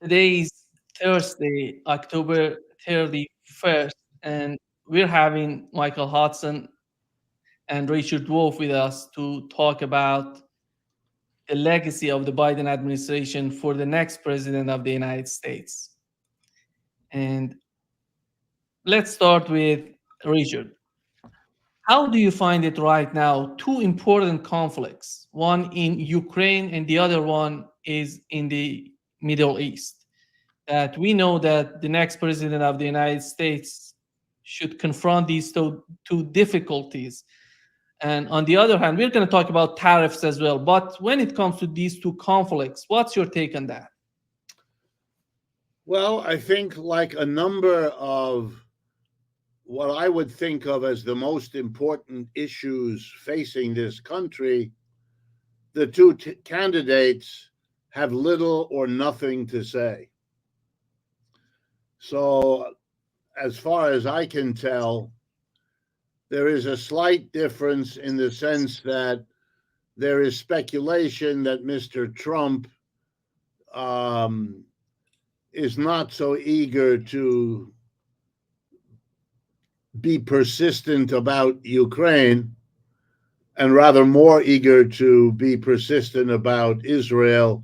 Today is Thursday, October 31st, and we're having Michael Hodson and Richard Wolff with us to talk about the legacy of the Biden administration for the next president of the United States. And let's start with Richard. How do you find it right now? Two important conflicts, one in Ukraine and the other one is in the Middle East. That we know that the next president of the United States should confront these two difficulties. And on the other hand, we're going to talk about tariffs as well. But when it comes to these two conflicts, what's your take on that? Well, I think like a number of what I would think of as the most important issues facing this country, the two candidates have little or nothing to say. So, as far as I can tell, there is a slight difference in the sense that there is speculation that Mr. Trump is not so eager to be persistent about Ukraine and rather more eager to be persistent about Israel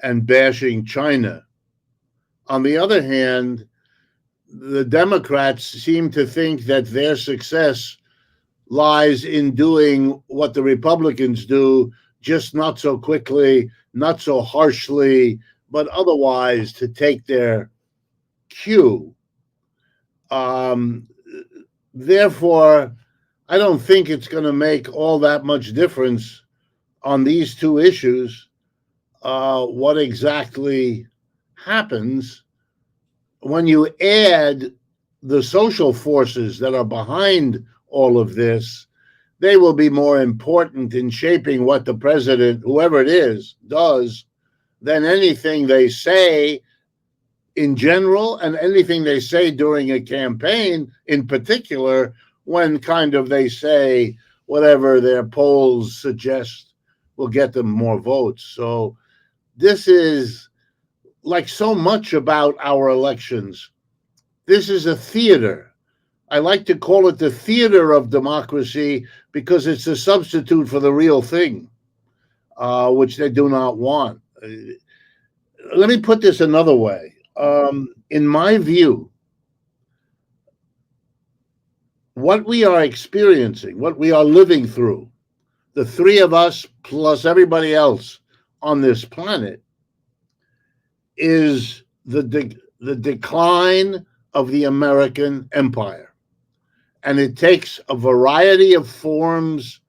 and bashing China. On the other hand, the Democrats seem to think that their success lies in doing what the Republicans do, just not so quickly, not so harshly, but otherwise to take their cue. Therefore, I don't think it's going to make all that much difference on these two issues, what exactly happens. When you add the social forces that are behind all of this, they will be more important in shaping what the president, whoever it is, does than anything they say in general and anything they say during a campaign in particular, when kind of they say whatever their polls suggest will get them more votes. So this is like so much about our elections. This is a theater. I like to call it the theater of democracy because it's a substitute for the real thing, which they do not want. Let me put this another way. In my view, what we are experiencing, what we are living through, the three of us plus everybody else on this planet, is the decline of the American empire. And it takes a variety of forms,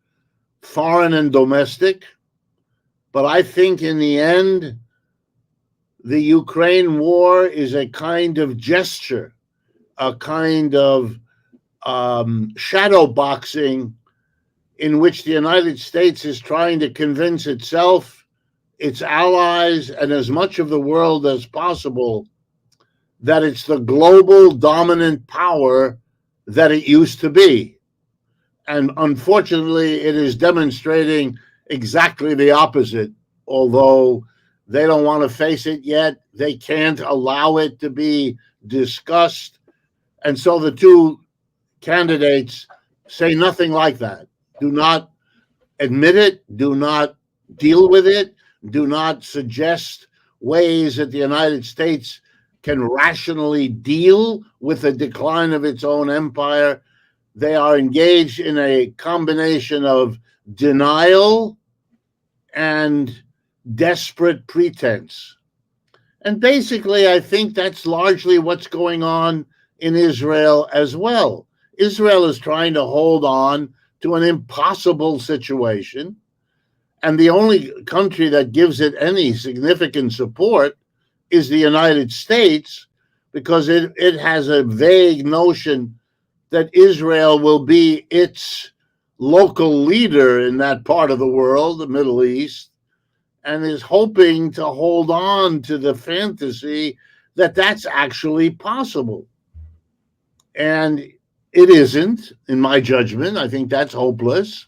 foreign and domestic. But I think in the end, the Ukraine war is a kind of gesture, a kind of shadow boxing in which the United States is trying to convince itself, its allies, and as much of the world as possible that it's the global dominant power that it used to be. And unfortunately, it is demonstrating exactly the opposite, although they don't want to face it yet. They can't allow it to be discussed. And so the two candidates say nothing like that. Do not admit it. Do not deal with it. Do not suggest ways that the United States can rationally deal with the decline of its own empire. They are engaged in a combination of denial and desperate pretense. And basically, I think that's largely what's going on in Israel as well. Israel is trying to hold on to an impossible situation. And the only country that gives it any significant support is the United States, because it has a vague notion that Israel will be its local leader in that part of the world, the Middle East, and is hoping to hold on to the fantasy that that's actually possible. And it isn't, in my judgment. I think that's hopeless.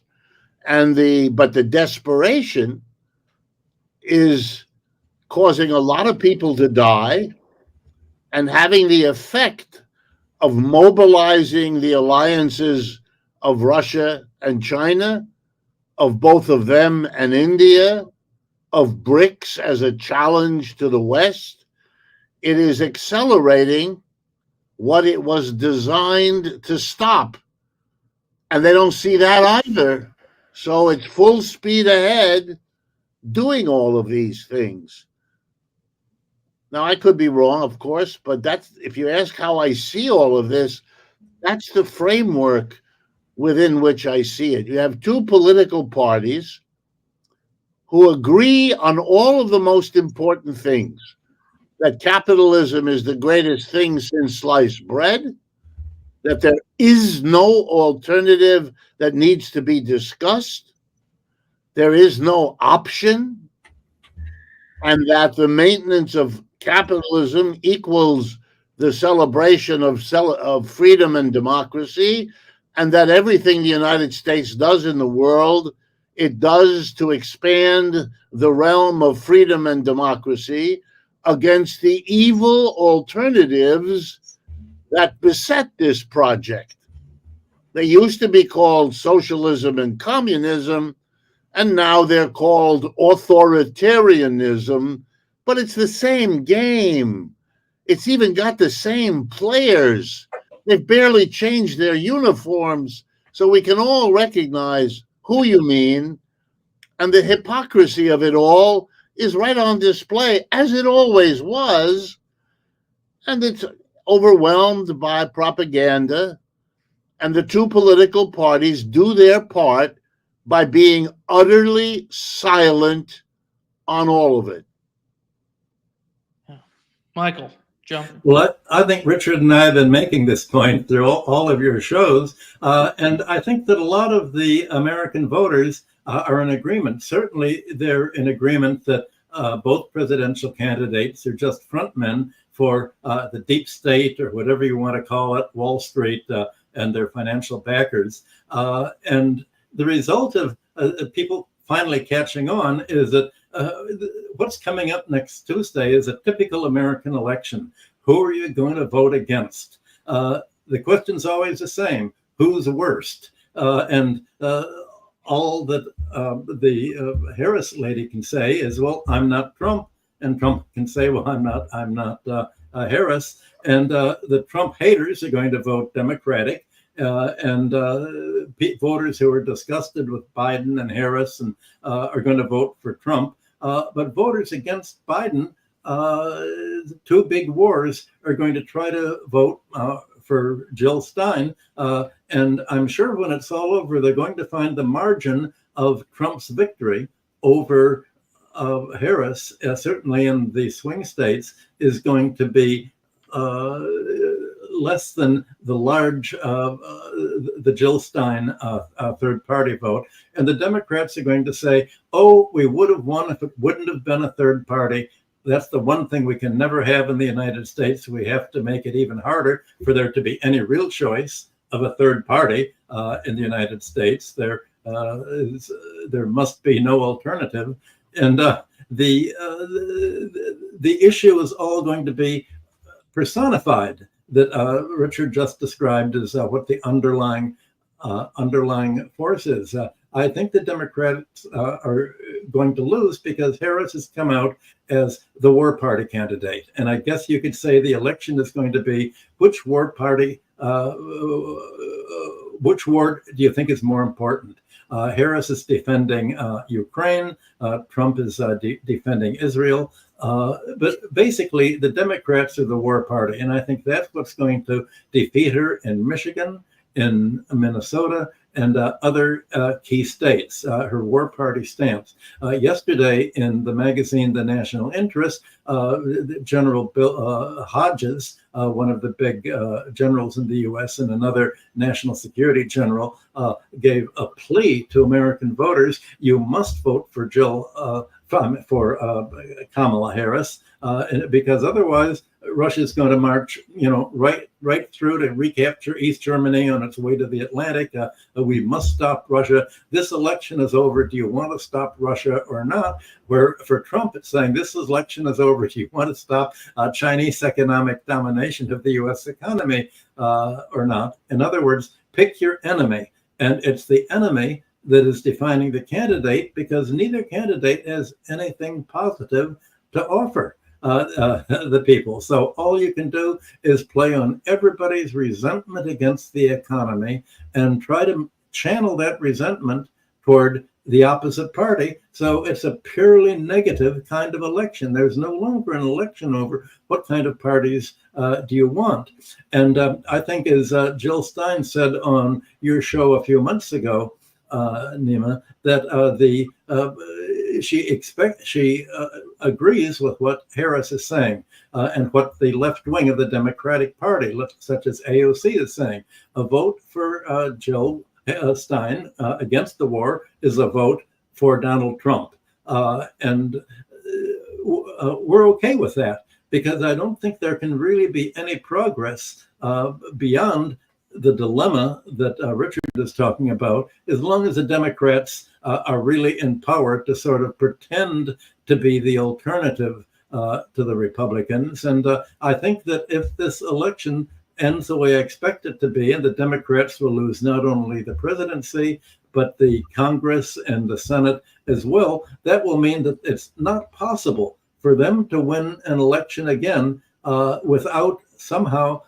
But the desperation is causing a lot of people to die and having the effect of mobilizing the alliances of Russia and China, of both of them and India, of BRICS as a challenge to the West. It is accelerating what it was designed to stop. And they don't see that either. So it's full speed ahead doing all of these things. Now, I could be wrong, of course, but that's, if you ask how I see all of this, that's the framework within which I see it. You have two political parties who agree on all of the most important things, that capitalism is the greatest thing since sliced bread, that there is no alternative that needs to be discussed, there is no option, and that the maintenance of capitalism equals the celebration of freedom and democracy, and that everything the United States does in the world, it does to expand the realm of freedom and democracy against the evil alternatives that beset this project. They used to be called socialism and communism, and now they're called authoritarianism, but it's the same game. It's even got the same players. They've barely changed their uniforms, so we can all recognize who you mean, and the hypocrisy of it all is right on display, as it always was, and it's overwhelmed by propaganda, and the two political parties do their part by being utterly silent on all of it. Michael, jump. Well, I think Richard and I have been making this point through all of your shows, and I think that a lot of the American voters are in agreement. Certainly, they're in agreement that both presidential candidates are just frontmen for the deep state, or whatever you want to call it, Wall Street, and their financial backers. And the result of people finally catching on is that what's coming up next Tuesday is a typical American election. Who are you going to vote against? The question's always the same: who's worst? And all that the Harris lady can say is, "Well, I'm not Trump," and Trump can say, "Well, I'm not Harris." And the Trump haters are going to vote Democratic. And voters who are disgusted with Biden and Harris and are going to vote for Trump. But voters against Biden, two big wars, are going to try to vote for Jill Stein. And I'm sure when it's all over, they're going to find the margin of Trump's victory over Harris, certainly in the swing states, is going to be less than the large, the Jill Stein third party vote. And the Democrats are going to say, oh, we would have won if it wouldn't have been a third party. That's the one thing we can never have in the United States. We have to make it even harder for there to be any real choice of a third party in the United States. There must be no alternative. And the issue is all going to be personified, that Richard just described as what the underlying force is. I think the Democrats are going to lose because Harris has come out as the war party candidate. And I guess you could say the election is going to be which war party, which war do you think is more important? Harris is defending Ukraine. Trump is defending Israel. But basically, the Democrats are the war party. And I think that's what's going to defeat her in Michigan, in Minnesota, and other key states, her war party stance. Yesterday in the magazine, The National Interest, General Bill Hodges, one of the big generals in the U.S. and another national security general, gave a plea to American voters: you must vote for Jill for Kamala Harris, because otherwise Russia's going to march, right through to recapture East Germany on its way to the Atlantic. We must stop Russia. This election is over. Do you want to stop Russia or not? Where for Trump, it's saying this election is over. Do you want to stop Chinese economic domination of the U.S. economy or not? In other words, pick your enemy. And it's the enemy that is defining the candidate, because neither candidate has anything positive to offer the people. So all you can do is play on everybody's resentment against the economy and try to channel that resentment toward the opposite party. So it's a purely negative kind of election. There's no longer an election over what kind of parties do you want. And I think, as Jill Stein said on your show a few months ago, Nima, that she agrees with what Harris is saying and what the left wing of the Democratic Party, such as AOC, is saying. A vote for Jill Stein against the war is a vote for Donald Trump, and we're okay with that, because I don't think there can really be any progress beyond the dilemma that Richard is talking about, as long as the Democrats are really in power to sort of pretend to be the alternative to the Republicans. And I think that if this election ends the way I expect it to be, and the Democrats will lose not only the presidency, but the Congress and the Senate as well, that will mean that it's not possible for them to win an election again without somehow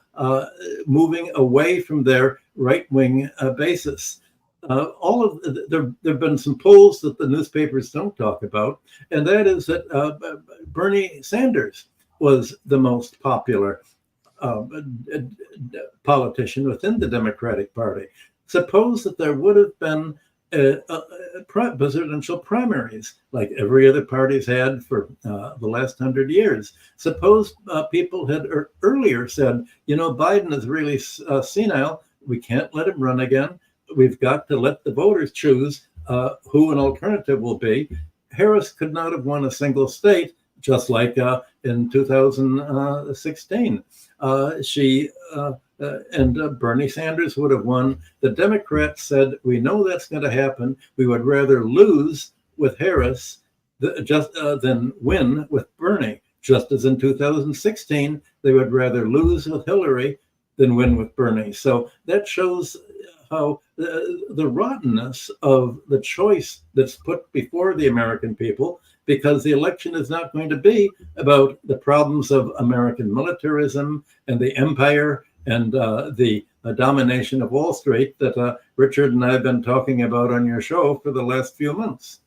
moving away from their right-wing basis. There have been some polls that the newspapers don't talk about, and that is that Bernie Sanders was the most popular politician within the Democratic Party. Suppose that there would have been presidential primaries like every other party's had for the last 100 years. Suppose people had earlier said, Biden is really senile. We can't let him run again. We've got to let the voters choose who an alternative will be. Harris could not have won a single state, just like in 2016. And Bernie Sanders would have won. The Democrats said, we know that's going to happen. We would rather lose with Harris than win with Bernie. Just as in 2016, they would rather lose with Hillary than win with Bernie. So that shows how the rottenness of the choice that's put before the American people, because the election is not going to be about the problems of American militarism and the empire and the domination of Wall Street that Richard and I have been talking about on your show for the last few months.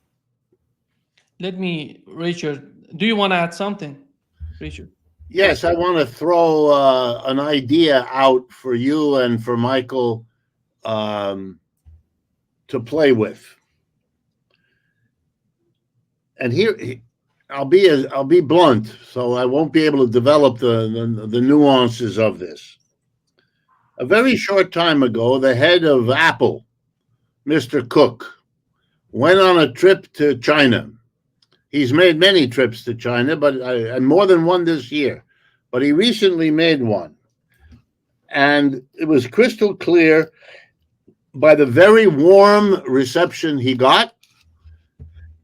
Richard, do you want to add something, Richard? Yes, I want to throw an idea out for you and for Michael to play with. And here, I'll be blunt, so I won't be able to develop the nuances of this. A very short time ago, the head of Apple, Mr. Cook, went on a trip to China. He's made many trips to China, and more than one this year. But he recently made one. And it was crystal clear by the very warm reception he got,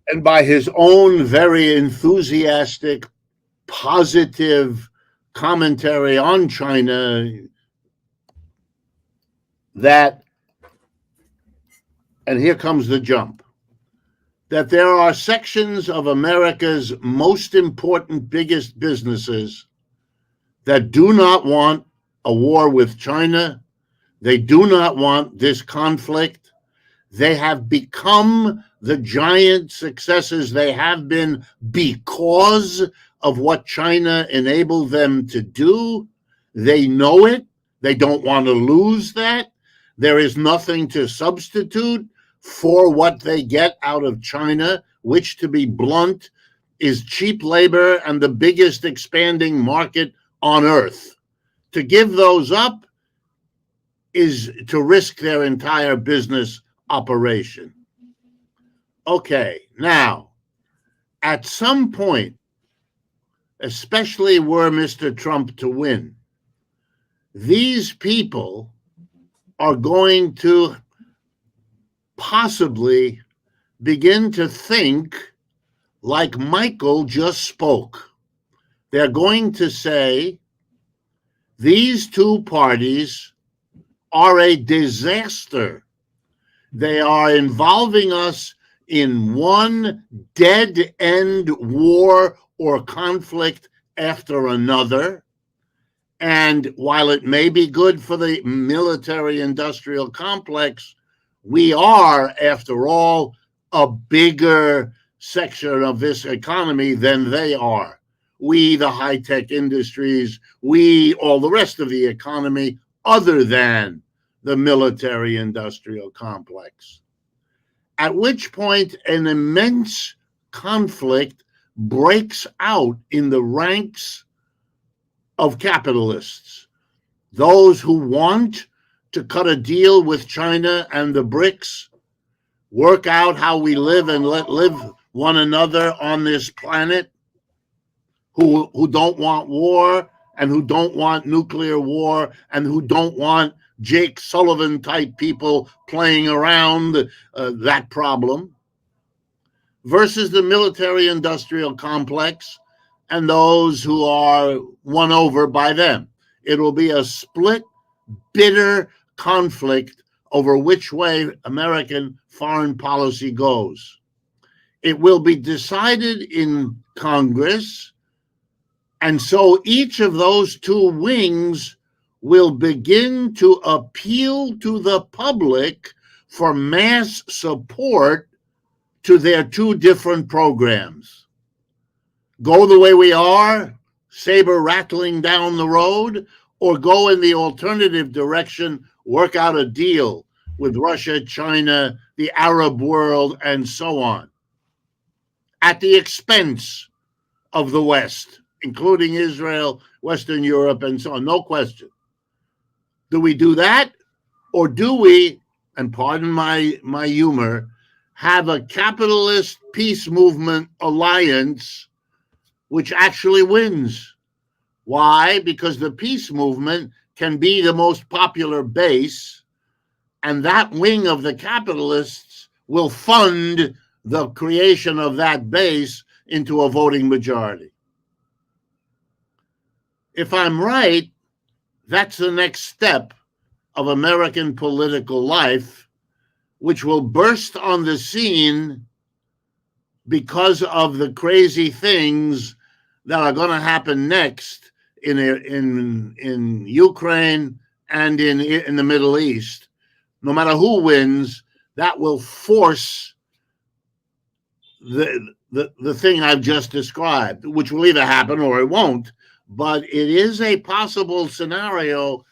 and by his own very enthusiastic, positive commentary on China, that, and here comes the jump, that there are sections of America's most important, biggest businesses that do not want a war with China. They do not want this conflict. They have become the giant successes they have been because of what China enabled them to do. They know it. They don't want to lose that. There is nothing to substitute for what they get out of China, which, to be blunt, is cheap labor and the biggest expanding market on earth. To give those up is to risk their entire business operation. Okay, now, at some point, especially were Mr. Trump to win, these people are going to possibly begin to think like Michael just spoke. They're going to say, these two parties are a disaster. They are involving us in one dead-end war or conflict after another. And while it may be good for the military-industrial complex, we are, after all, a bigger section of this economy than they are. We, the high-tech industries, we, all the rest of the economy, other than the military-industrial complex. At which point an immense conflict breaks out in the ranks of capitalists. Those who want to cut a deal with China and the BRICS, work out how we live and let live one another on this planet, who don't want war and who don't want nuclear war and who don't want Jake Sullivan type people playing around that problem, versus the military industrial complex and those who are won over by them. It will be a split, bitter conflict over which way American foreign policy goes. It will be decided in Congress, and so each of those two wings will begin to appeal to the public for mass support to their two different programs. Go the way we are, saber rattling down the road, or go in the alternative direction, work out a deal with Russia, China, the Arab world, and so on, at the expense of the West, including Israel, Western Europe, and so on, no question. Do we do that? Or do we, and pardon my humor, have a capitalist peace movement alliance which actually wins? Why? Because the peace movement can be the most popular base, and that wing of the capitalists will fund the creation of that base into a voting majority. If I'm right, that's the next step of American political life, which will burst on the scene because of the crazy things that are going to happen next in Ukraine and in the Middle East. No matter who wins, that will force the thing I've just described, which will either happen or it won't. But it is a possible scenario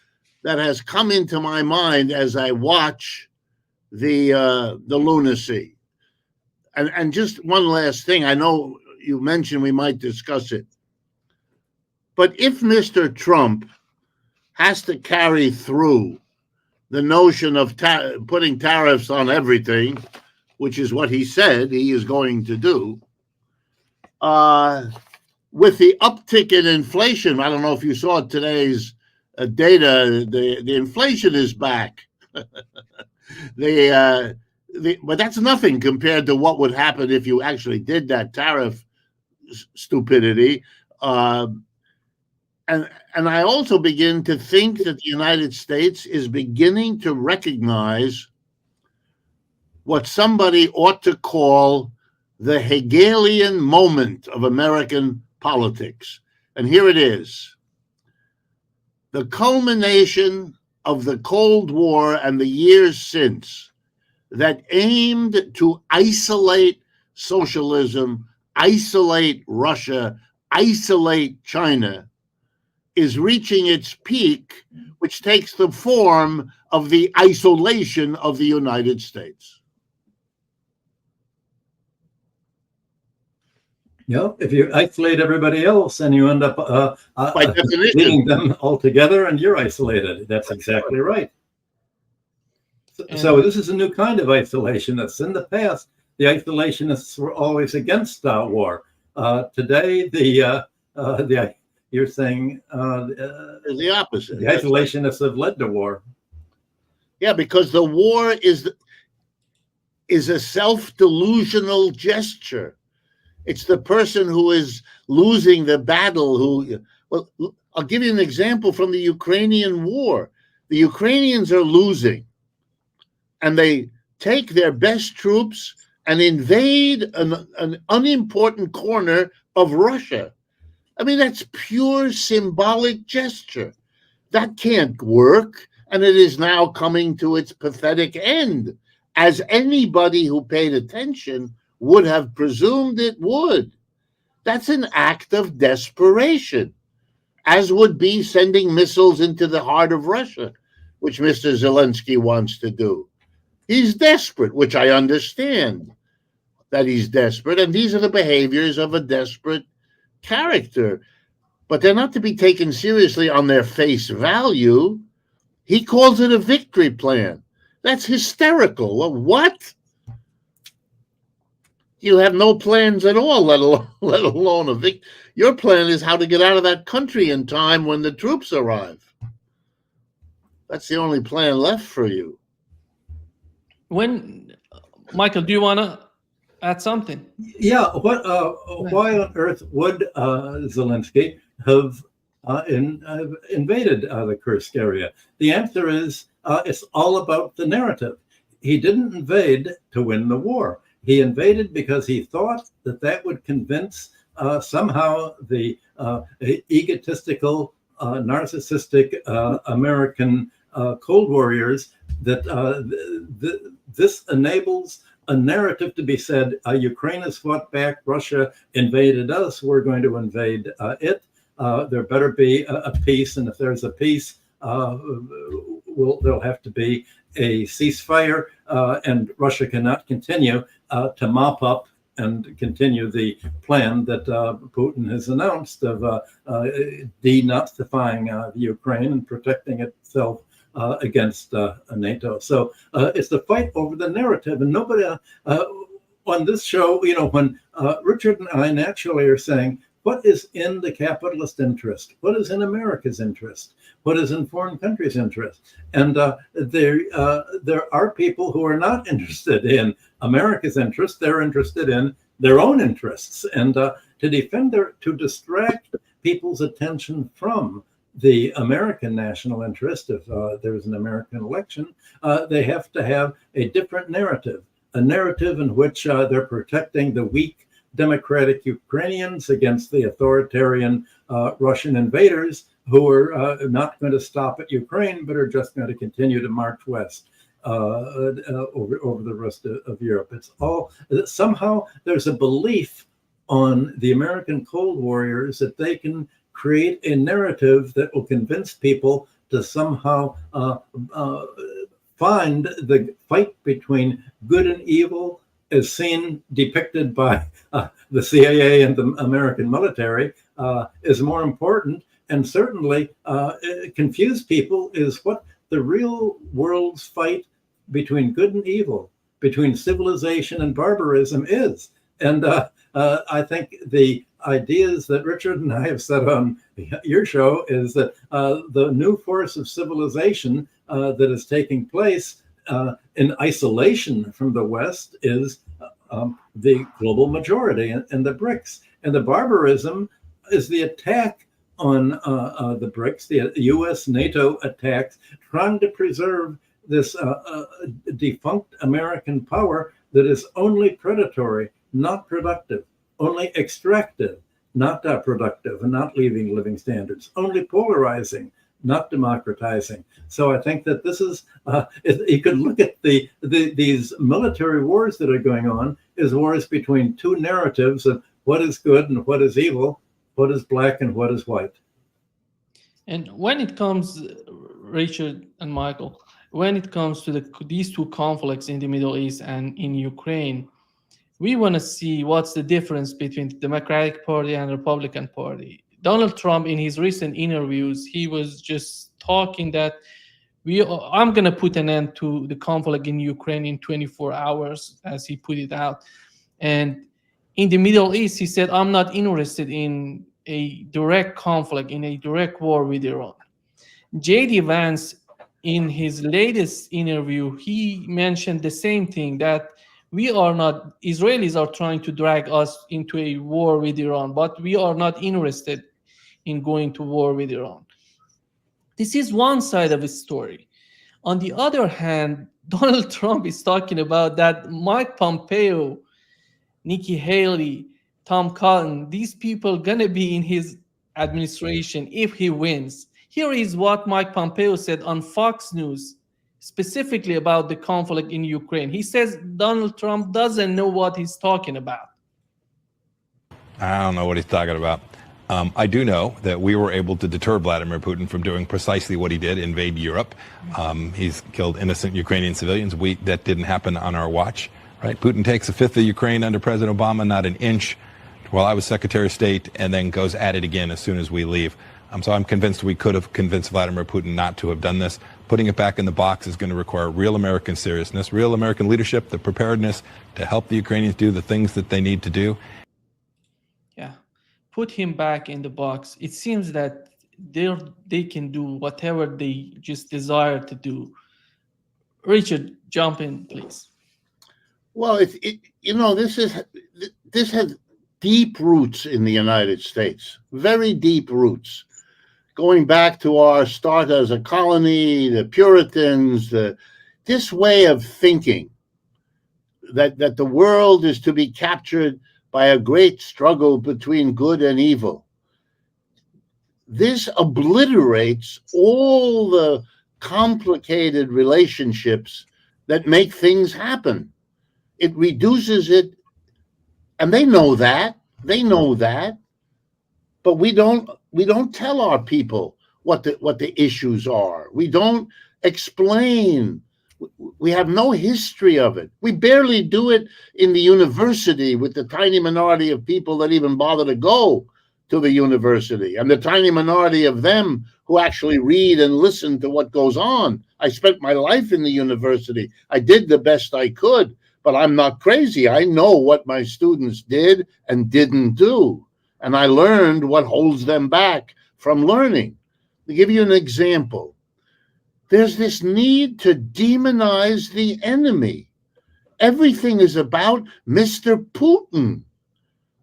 that has come into my mind as I watch the lunacy. And just one last thing, I know you mentioned we might discuss it, but if Mr. Trump has to carry through the notion of putting tariffs on everything, which is what he said he is going to do, with the uptick in inflation, I don't know if you saw today's data, the inflation is back. But that's nothing compared to what would happen if you actually did that tariff stupidity. And I also begin to think that the United States is beginning to recognize what somebody ought to call the Hegelian moment of American politics. And here it is. The culmination of the Cold War and the years since that aimed to isolate socialism, isolate Russia, isolate China, is reaching its peak, which takes the form of the isolation of the United States. If you isolate everybody else, and you end up By definition, leaving them all together, and you're isolated. That's exactly right. So this is a new kind of isolation that's in the past. The isolationists were always against war. Today, you're saying The opposite. the That's right. isolationists have led to war. Yeah, because the war is a self-delusional gesture. It's the person who is losing the battle who. Well, I'll give you an example from the Ukrainian war. The Ukrainians are losing, and they take their best troops and invade an unimportant corner of Russia. I mean, that's pure symbolic gesture. That can't work, and it is now coming to its pathetic end, as anybody who paid attention would have presumed it would. That's an act of desperation, as would be sending missiles into the heart of Russia, which Mr. Zelensky wants to do. He's desperate, which I understand that he's desperate, and these are the behaviors of a desperate character, but they're not to be taken seriously on their face value. He calls it a victory plan. That's hysterical. Well, what? You have no plans at all, let alone a victory. Your plan is how to get out of that country in time when the troops arrive. That's the only plan left for you. When Michael, do you want to add something? Yeah. Why on earth would Zelensky have invaded the Kursk area? The answer is it's all about the narrative. He didn't invade to win the war. He invaded because he thought that would convince somehow the egotistical, narcissistic American Cold Warriors that this enables a narrative to be said, Ukraine has fought back, Russia invaded us, we're going to invade it. There better be a peace, and if there's a peace, there'll have to be a ceasefire, and Russia cannot continue to mop up and continue the plan that Putin has announced of denazifying the Ukraine and protecting itself against NATO. So it's the fight over the narrative, and nobody on this show, when Richard and I naturally are saying, what is in the capitalist interest? What is in America's interest? What is in foreign countries' interest? And there are people who are not interested in America's interest. They're interested in their own interests, and to distract people's attention from the American national interest. If there's an American election, they have to have a different narrative, a narrative in which they're protecting the weak democratic Ukrainians against the authoritarian Russian invaders who are not going to stop at Ukraine, but are just going to continue to march west over the rest of Europe. It's all somehow there's a belief on the American Cold Warriors that they can create a narrative that will convince people to somehow find the fight between good and evil as seen, depicted by the CIA and the American military, is more important. And certainly confuse people is what the real world's fight between good and evil, between civilization and barbarism is. And I think the ideas that Richard and I have said on your show is that the new force of civilization that is taking place in isolation from the West is the global majority and the BRICS. And the barbarism is the attack on the BRICS, the US NATO attacks, trying to preserve this defunct American power that is only predatory, not productive, only extractive, not productive, and not leaving living standards, only polarizing, not democratizing. So I think that this is, you could look at these military wars that are going on as wars between two narratives of what is good and what is evil, what is black and what is white. And when it comes, Richard and Michael, when it comes to these two conflicts in the Middle East and in Ukraine, we want to see what's the difference between the Democratic Party and the Republican Party. Donald Trump, in his recent interviews, he was just talking that I'm going to put an end to the conflict in Ukraine in 24 hours, as he put it out. And in the Middle East, he said, I'm not interested in a direct conflict, in a direct war with Iran. J.D. Vance, in his latest interview, he mentioned the same thing, that Israelis are trying to drag us into a war with Iran, but we are not interested in going to war with Iran. This is one side of the story. On the other hand, Donald Trump is talking about that Mike Pompeo, Nikki Haley, Tom Cotton, these people gonna be in his administration if he wins. Here is what Mike Pompeo said on Fox News, specifically about the conflict in Ukraine. He says Donald Trump doesn't know what he's talking about. I don't know what he's talking about. I do know that we were able to deter Vladimir Putin from doing precisely what he did, invade Europe. He's killed innocent Ukrainian civilians. That didn't happen on our watch, right? Putin takes a fifth of Ukraine under President Obama, not an inch, while I was Secretary of State, and then goes at it again as soon as we leave. So I'm convinced we could have convinced Vladimir Putin not to have done this. Putting it back in the box is going to require real American seriousness, real American leadership, the preparedness to help the Ukrainians do the things that they need to do. Yeah, put him back in the box. It seems that they can do whatever they just desire to do. Richard, jump in, please. Well, this has deep roots in the United States, very deep roots, going back to our start as a colony, the Puritans, this way of thinking that the world is to be captured by a great struggle between good and evil. This obliterates all the complicated relationships that make things happen. It reduces it, and they know that, but we don't tell our people what the issues are. We don't explain. We have no history of it. We barely do it in the university with the tiny minority of people that even bother to go to the university, and the tiny minority of them who actually read and listen to what goes on. I spent my life in the university. I did the best I could, but I'm not crazy. I know what my students did and didn't do, and I learned what holds them back from learning. To give you an example, there's this need to demonize the enemy. Everything is about Mr. Putin.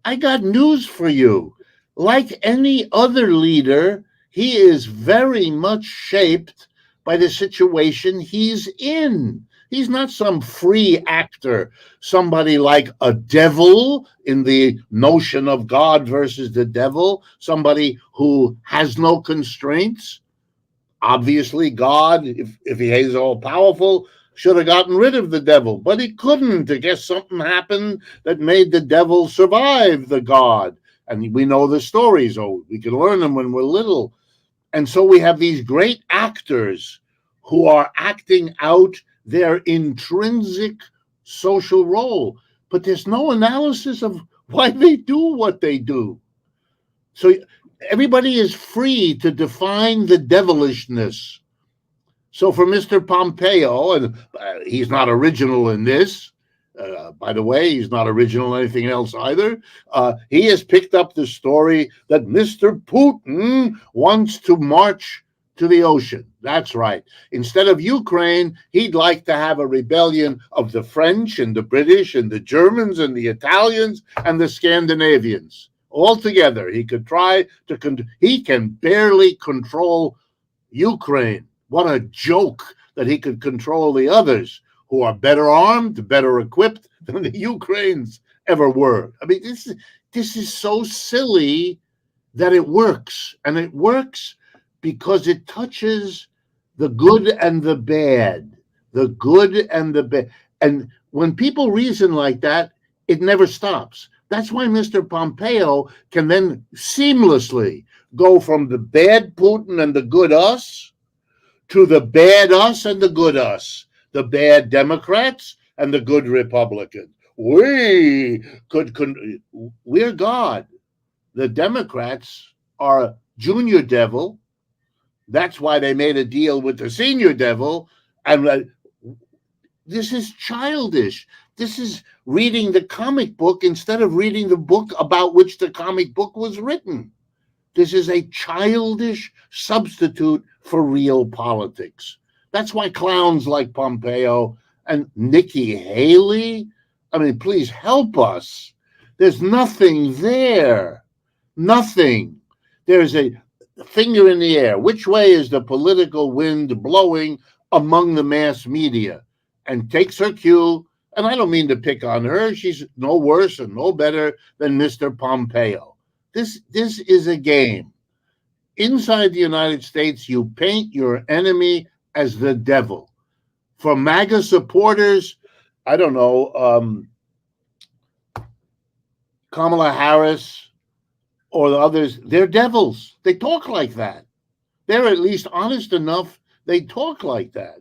I got news for you. Like any other leader, he is very much shaped by the situation he's in. He's not some free actor, somebody like a devil in the notion of God versus the devil, somebody who has no constraints. Obviously, God, if he is all powerful, should have gotten rid of the devil, but he couldn't. I guess something happened that made the devil survive the God. And we know the stories. Oh, we can learn them when we're little. And so we have these great actors who are acting out their intrinsic social role, but there's no analysis of why they do what they do. So everybody is free to define the devilishness. So for Mr. Pompeo, and he's not original in this, by the way, he's not original in anything else either. He has picked up the story that Mr. Putin wants to march to the ocean. That's right. Instead of Ukraine, he'd like to have a rebellion of the French and the British and the Germans and the Italians and the Scandinavians. All together, he could try to, he can barely control Ukraine. What a joke that he could control the others who are better armed, better equipped than the Ukrainians ever were. I mean, this is so silly that it works. And it works because it touches the good and the bad, the good and the bad. And when people reason like that, it never stops. That's why Mr. Pompeo can then seamlessly go from the bad Putin and the good us to the bad us and the good us, the bad Democrats and the good Republicans. We're God. The Democrats are a junior devil. That's why they made a deal with the senior devil. And this is childish. This is reading the comic book instead of reading the book about which the comic book was written. This is a childish substitute for real politics. That's why clowns like Pompeo and Nikki Haley, I mean, please help us. There's nothing there. Nothing. There's a finger in the air. Which way is the political wind blowing among the mass media? And takes her cue. And I don't mean to pick on her. She's no worse and no better than Mr. Pompeo. This is a game. Inside the United States, you paint your enemy as the devil. For MAGA supporters, I don't know, Kamala Harris or the others, they're devils. They talk like that. They're at least honest enough. They talk like that.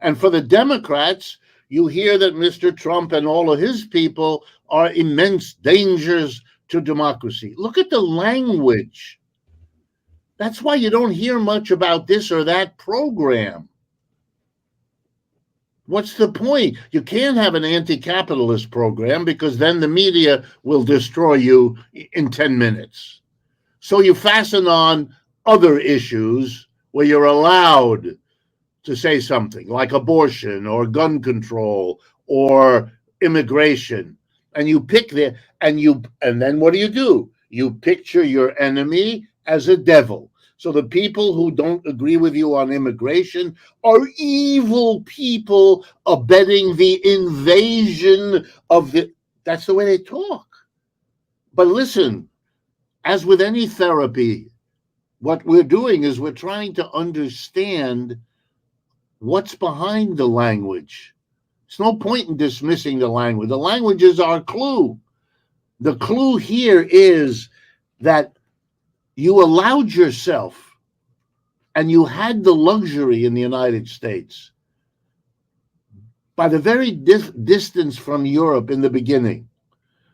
And for the Democrats, you hear that Mr. Trump and all of his people are immense dangers to democracy. Look at the language. That's why you don't hear much about this or that program. What's the point? You can't have an anti-capitalist program because then the media will destroy you in 10 minutes. So you fasten on other issues where you're allowed to say something like abortion or gun control or immigration. And you pick the and then what do? You picture your enemy as a devil. So the people who don't agree with you on immigration are evil people abetting the invasion of the. That's the way they talk. But listen, as with any therapy, what we're doing is we're trying to understand what's behind the language. There's no point in dismissing the language. The language is our clue. The clue here is that you allowed yourself, and you had the luxury in the United States, by the very distance from Europe in the beginning,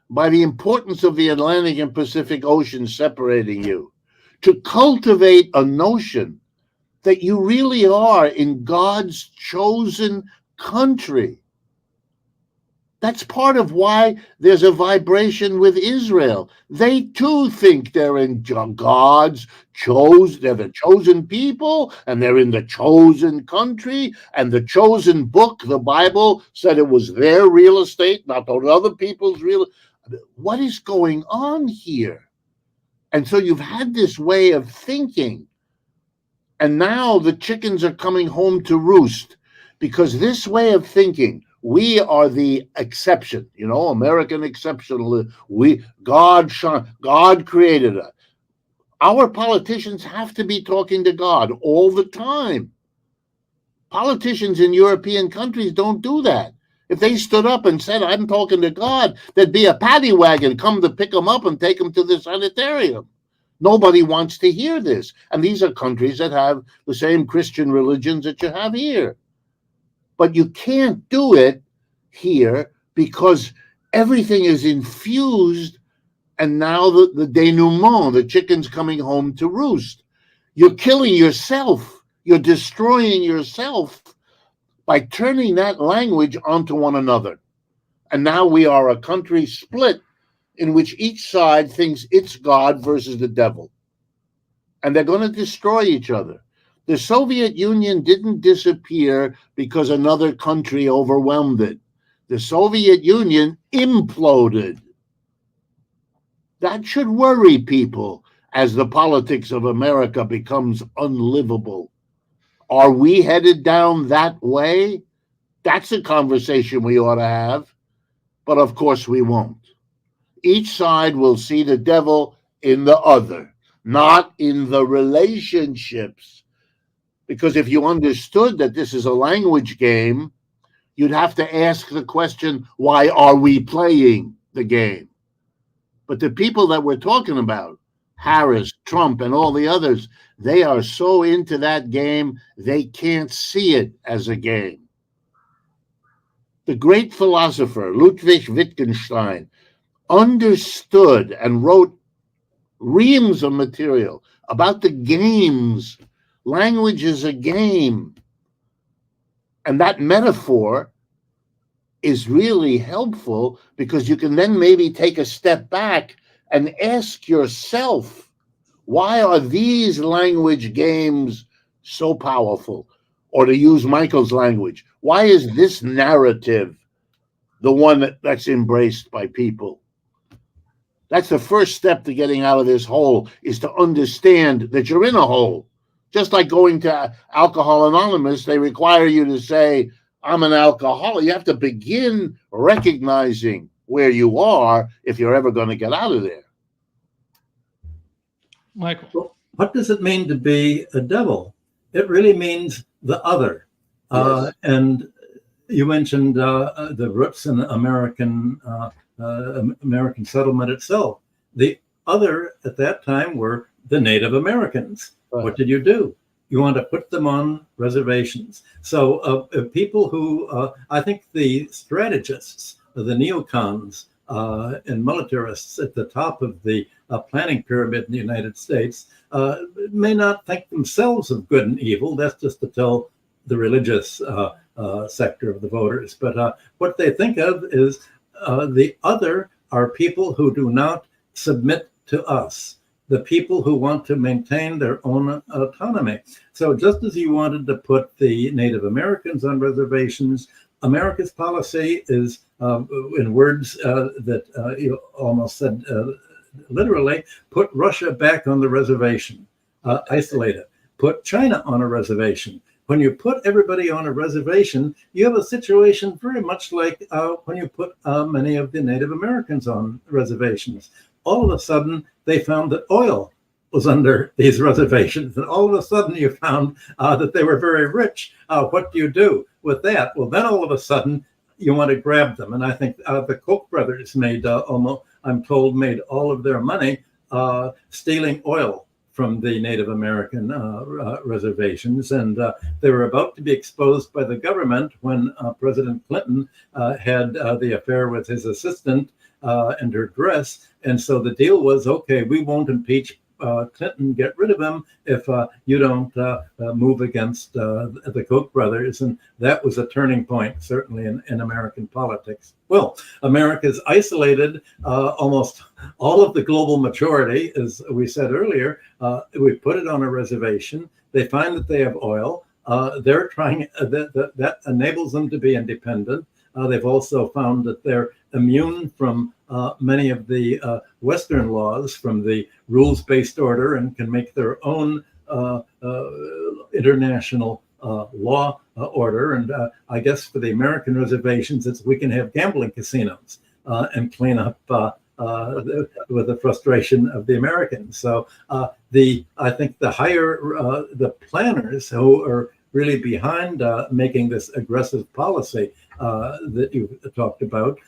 by the importance of the Atlantic and Pacific Ocean separating you, to cultivate a notion that you really are in God's chosen country. That's part of why there's a vibration with Israel. They too think they're in God's they're the chosen people, and they're in the chosen country, and the chosen book, the Bible, said it was their real estate, not other people's real. What is going on here? And so you've had this way of thinking, and now the chickens are coming home to roost, because this way of thinking, we are the exception, American exceptionalism. God created us. Our politicians have to be talking to God all the time. Politicians in European countries don't do that. If they stood up and said, I'm talking to God, there'd be a paddy wagon come to pick them up and take them to the sanitarium. Nobody wants to hear this. And these are countries that have the same Christian religions that you have here. But you can't do it here because everything is infused, and now the denouement, the chicken's coming home to roost. You're killing yourself. You're destroying yourself by turning that language onto one another. And now we are a country split in which each side thinks it's God versus the devil. And they're going to destroy each other. The Soviet Union didn't disappear because another country overwhelmed it. The Soviet Union imploded. That should worry people as the politics of America becomes unlivable. Are we headed down that way? That's a conversation we ought to have. But of course we won't. Each side will see the devil in the other, not in the relationships. Because if you understood that this is a language game, you'd have to ask the question, why are we playing the game? But the people that we're talking about, Harris, Trump, and all the others, they are so into that game, they can't see it as a game. The great philosopher, Ludwig Wittgenstein, understood and wrote reams of material about the games Language is a game. And that metaphor is really helpful because you can then maybe take a step back and ask yourself, why are these language games so powerful? Or to use Michael's language, why is this narrative the one that's embraced by people? That's the first step to getting out of this hole, is to understand that you're in a hole. Just like going to Alcohol Anonymous, they require you to say, I'm an alcoholic. You have to begin recognizing where you are if you're ever going to get out of there. Michael. Well, what does it mean to be a devil? It really means the other. Yes. And you mentioned the roots in American settlement itself. The other at that time were the Native Americans. Right. What did you do? You want to put them on reservations. So people who, I think the strategists, the neocons and militarists at the top of the planning pyramid in the United States may not think themselves of good and evil. That's just to tell the religious sector of the voters. But what they think of is the other are people who do not submit to us, the people who want to maintain their own autonomy. So just as you wanted to put the Native Americans on reservations, America's policy is, in words that you almost said literally, put Russia back on the reservation, isolate it, put China on a reservation. When you put everybody on a reservation, you have a situation very much like when you put many of the Native Americans on reservations. All of a sudden, they found that oil was under these reservations. And all of a sudden, you found that they were very rich. What do you do with that? Well, then all of a sudden, you want to grab them. And I think the Koch brothers made almost, I'm told, made all of their money stealing oil from the Native American reservations. And they were about to be exposed by the government when President Clinton had the affair with his assistant and her dress. And so the deal was, okay, we won't impeach Clinton, get rid of him if you don't move against the Koch brothers. And that was a turning point, certainly in American politics. Well, America's isolated almost all of the global majority, as we said earlier. We put it on a reservation. They find that they have oil. They're trying, that enables them to be independent. They've also found that they're immune from many of the Western laws, from the rules-based order, and can make their own international law order. And I guess for the American reservations, it's we can have gambling casinos and clean up with the frustration of the Americans. So I think the higher the planners who are really behind making this aggressive policy that you talked about,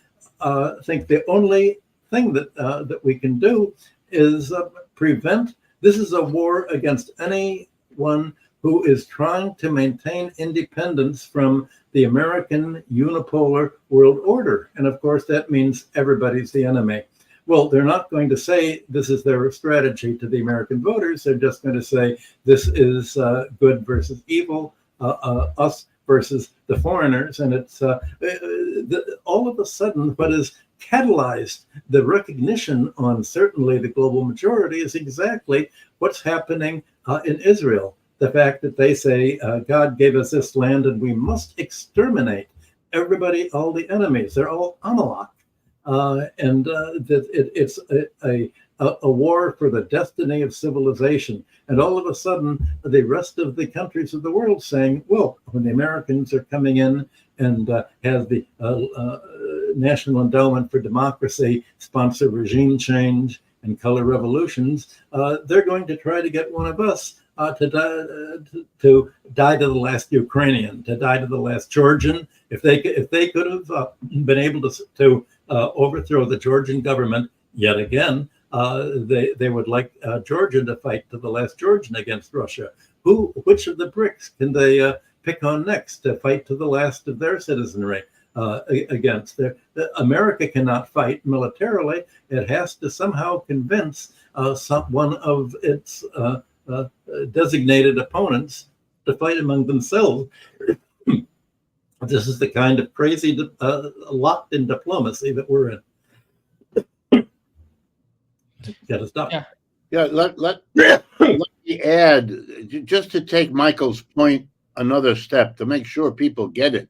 think the only thing that we can do is prevent. This is a war against anyone who is trying to maintain independence from the American unipolar world order. And of course, that means everybody's the enemy. Well, they're not going to say this is their strategy to the American voters. They're just going to say this is good versus evil, us versus the foreigners. And it's all of a sudden what has catalyzed the recognition on certainly the global majority is exactly what's happening in Israel. The fact that they say God gave us this land and we must exterminate everybody, all the enemies. They're all Amalek. It's a war for the destiny of civilization. And all of a sudden, the rest of the countries of the world saying, well, when the Americans are coming in and have the National Endowment for Democracy sponsor regime change and color revolutions, they're going to try to get one of us to die to the last Ukrainian, to die to the last Georgian. If they could have been able to overthrow the Georgian government yet again, they would like Georgia to fight to the last Georgian against Russia. Which of the BRICS can they pick on next to fight to the last of their citizenry against? America cannot fight militarily. It has to somehow convince one of its designated opponents to fight among themselves. This is the kind of crazy locked in diplomacy that we're in. Got to stop. Yeah, let me add, just to take Michael's point another step, to make sure people get it.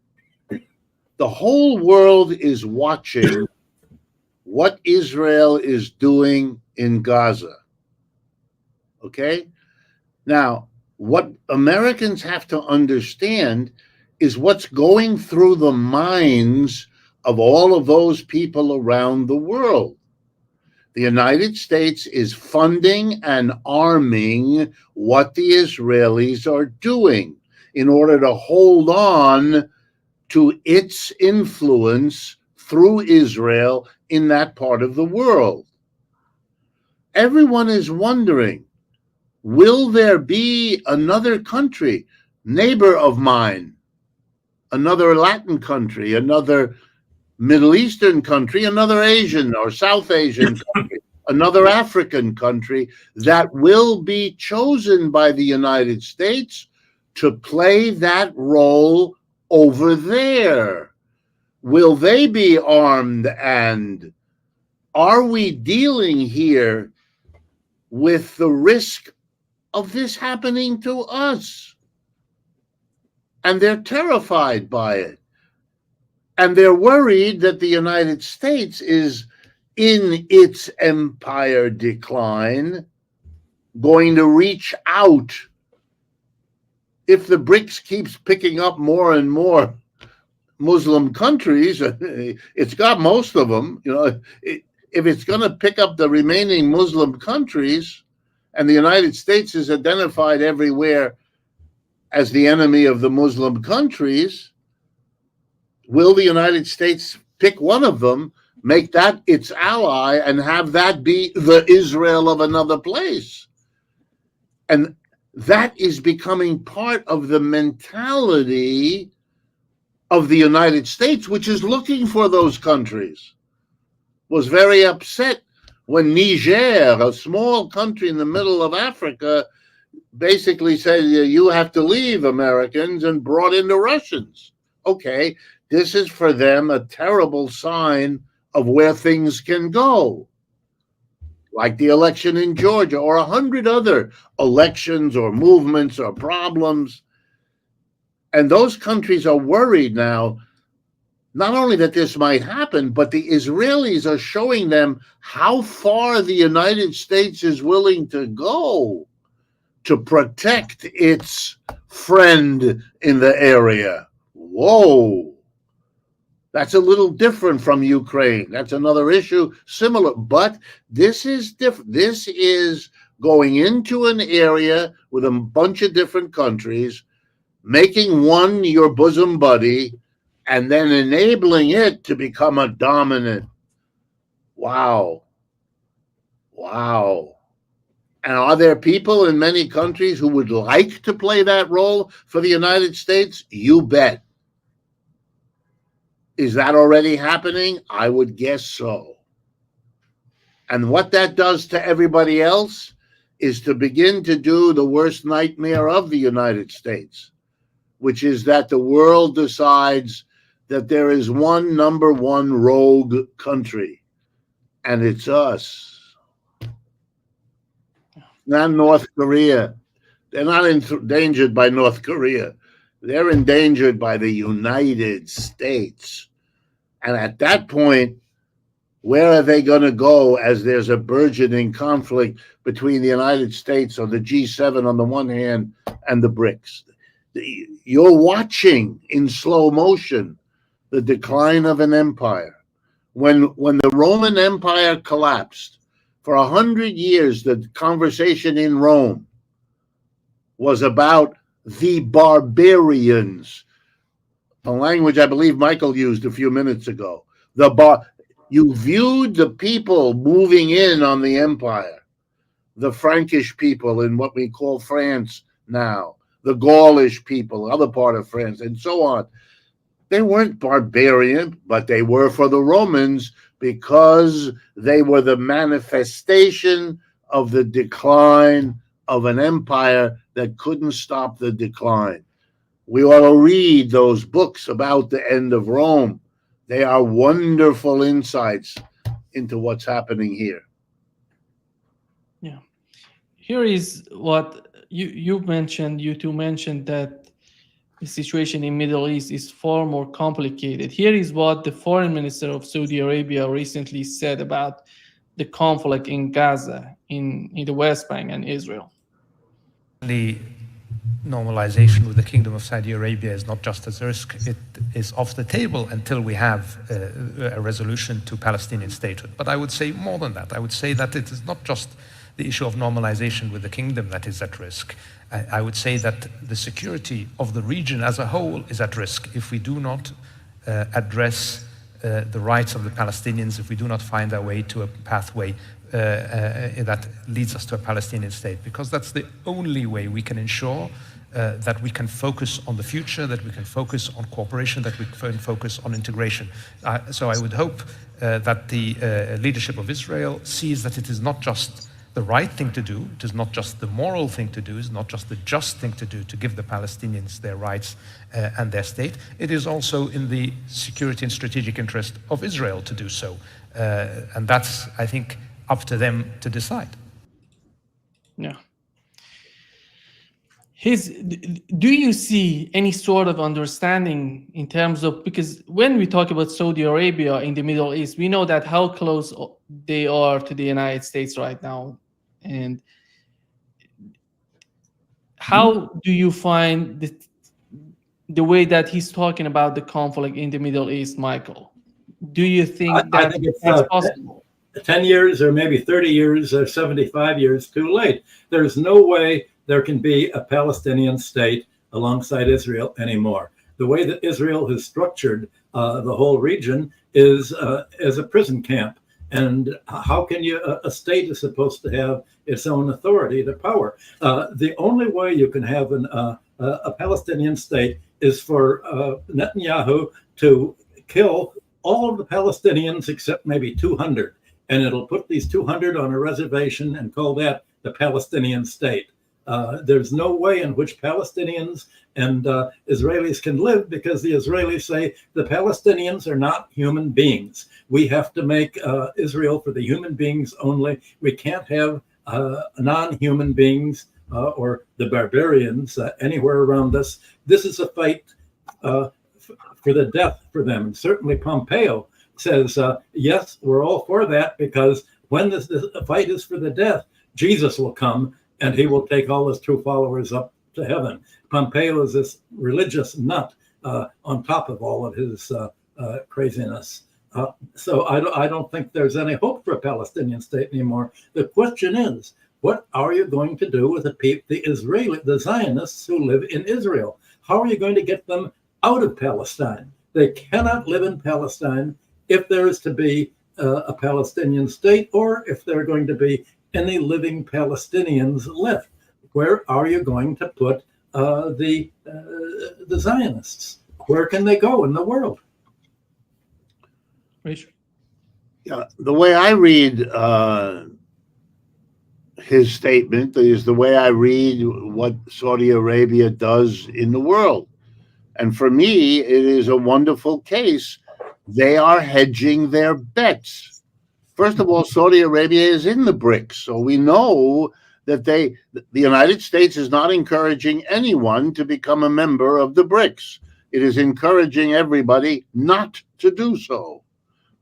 The whole world is watching what Israel is doing in Gaza. Okay? Now, what Americans have to understand is what's going through the minds of all of those people around the world. The United States is funding and arming what the Israelis are doing in order to hold on to its influence through Israel in that part of the world. Everyone is wondering, will there be another country, neighbor of mine, another Latin country, another Middle Eastern country, another Asian or South Asian country, another African country that will be chosen by the United States to play that role over there? Will they be armed? And are we dealing here with the risk of this happening to us? And they're terrified by it. And they're worried that the United States is, in its empire decline, going to reach out. If the BRICS keeps picking up more and more Muslim countries, it's got most of them, if it's going to pick up the remaining Muslim countries, and the United States is identified everywhere as the enemy of the Muslim countries, will the United States pick one of them, make that its ally, and have that be the Israel of another place? And that is becoming part of the mentality of the United States, which is looking for those countries. Was very upset when Niger, a small country in the middle of Africa, basically said, you have to leave, Americans, and brought in the Russians. Okay, this is for them a terrible sign of where things can go, like the election in Georgia or 100 other elections or movements or problems. And those countries are worried now, not only that this might happen, but the Israelis are showing them how far the United States is willing to go to protect its friend in the area. Whoa. That's a little different from Ukraine. That's another issue, similar, but this is different. This is going into an area with a bunch of different countries, making one your bosom buddy, and then enabling it to become a dominant. Wow. Wow. And are there people in many countries who would like to play that role for the United States? You bet. Is that already happening? I would guess so. And what that does to everybody else is to begin to do the worst nightmare of the United States, which is that the world decides that there is one number one rogue country, and it's us. Not North Korea. They're not endangered by North Korea. They're endangered by the United States. And at that point, where are they going to go as there's a burgeoning conflict between the United States or the G7 on the one hand and the BRICS? You're watching in slow motion the decline of an empire. When the Roman Empire collapsed, for 100 years, the conversation in Rome was about the barbarians, a language I believe Michael used a few minutes ago. You viewed the people moving in on the empire, the Frankish people in what we call France now, the Gaulish people, other part of France, and so on. They weren't barbarian, but they were for the Romans because they were the manifestation of the decline of an empire that couldn't stop the decline. We ought to read those books about the end of Rome. They are wonderful insights into what's happening here. Yeah. Here is what you mentioned. You two mentioned that the situation in Middle East is far more complicated. Here is what the foreign minister of Saudi Arabia recently said about the conflict in Gaza, in the West Bank and Israel. The normalization with the Kingdom of Saudi Arabia is not just a risk, it is off the table until we have a resolution to Palestinian statehood. But I would say more than that. I would say that it is not just the issue of normalization with the kingdom that is at risk. I would say that the security of the region as a whole is at risk if we do not address the rights of the Palestinians, if we do not find our way to a pathway that leads us to a Palestinian state, because that's the only way we can ensure that we can focus on the future, that we can focus on cooperation, that we can focus on integration. So I would hope that the leadership of Israel sees that it is not just the right thing to do, it is not just the moral thing to do, it is not just the just thing to do to give the Palestinians their rights and their state. It is also in the security and strategic interest of Israel to do so. And that's, I think, up to them to decide. Yeah. Do you see any sort of understanding in terms of, because when we talk about Saudi Arabia in the Middle East, we know that how close they are to the United States right now. And how do you find the way that he's talking about the conflict in the Middle East, Michael? Do you think I think it's that's possible? 10 years or maybe 30 years or 75 years too late. There's no way there can be a Palestinian state alongside Israel anymore. The way that Israel has structured the whole region is as a prison camp. And how can a state is supposed to have its own authority, the power? The only way you can have a Palestinian state is for Netanyahu to kill all of the Palestinians except maybe 200. And it'll put these 200 on a reservation and call that the Palestinian state. There's no way in which Palestinians and Israelis can live, because the Israelis say the Palestinians are not human beings. We have to make Israel for the human beings only. We can't have non-human beings or the barbarians anywhere around us. This is a fight for the death for them. And certainly Pompeo says, yes, we're all for that, because when this fight is for the death, Jesus will come and he will take all his true followers up to heaven. Pompeo is this religious nut on top of all of his craziness. So I don't think there's any hope for a Palestinian state anymore. The question is, what are you going to do with the Zionists who live in Israel? How are you going to get them out of Palestine? They cannot live in Palestine if there is to be a Palestinian state, or if there are going to be any living Palestinians left. Where are you going to put the Zionists? Where can they go in the world? Yeah, the way I read his statement is the way I read what Saudi Arabia does in the world. And for me, it is a wonderful case. They are hedging their bets. First of all, Saudi Arabia is in the BRICS, so we know that the United States is not encouraging anyone to become a member of the BRICS. It is encouraging everybody not to do so.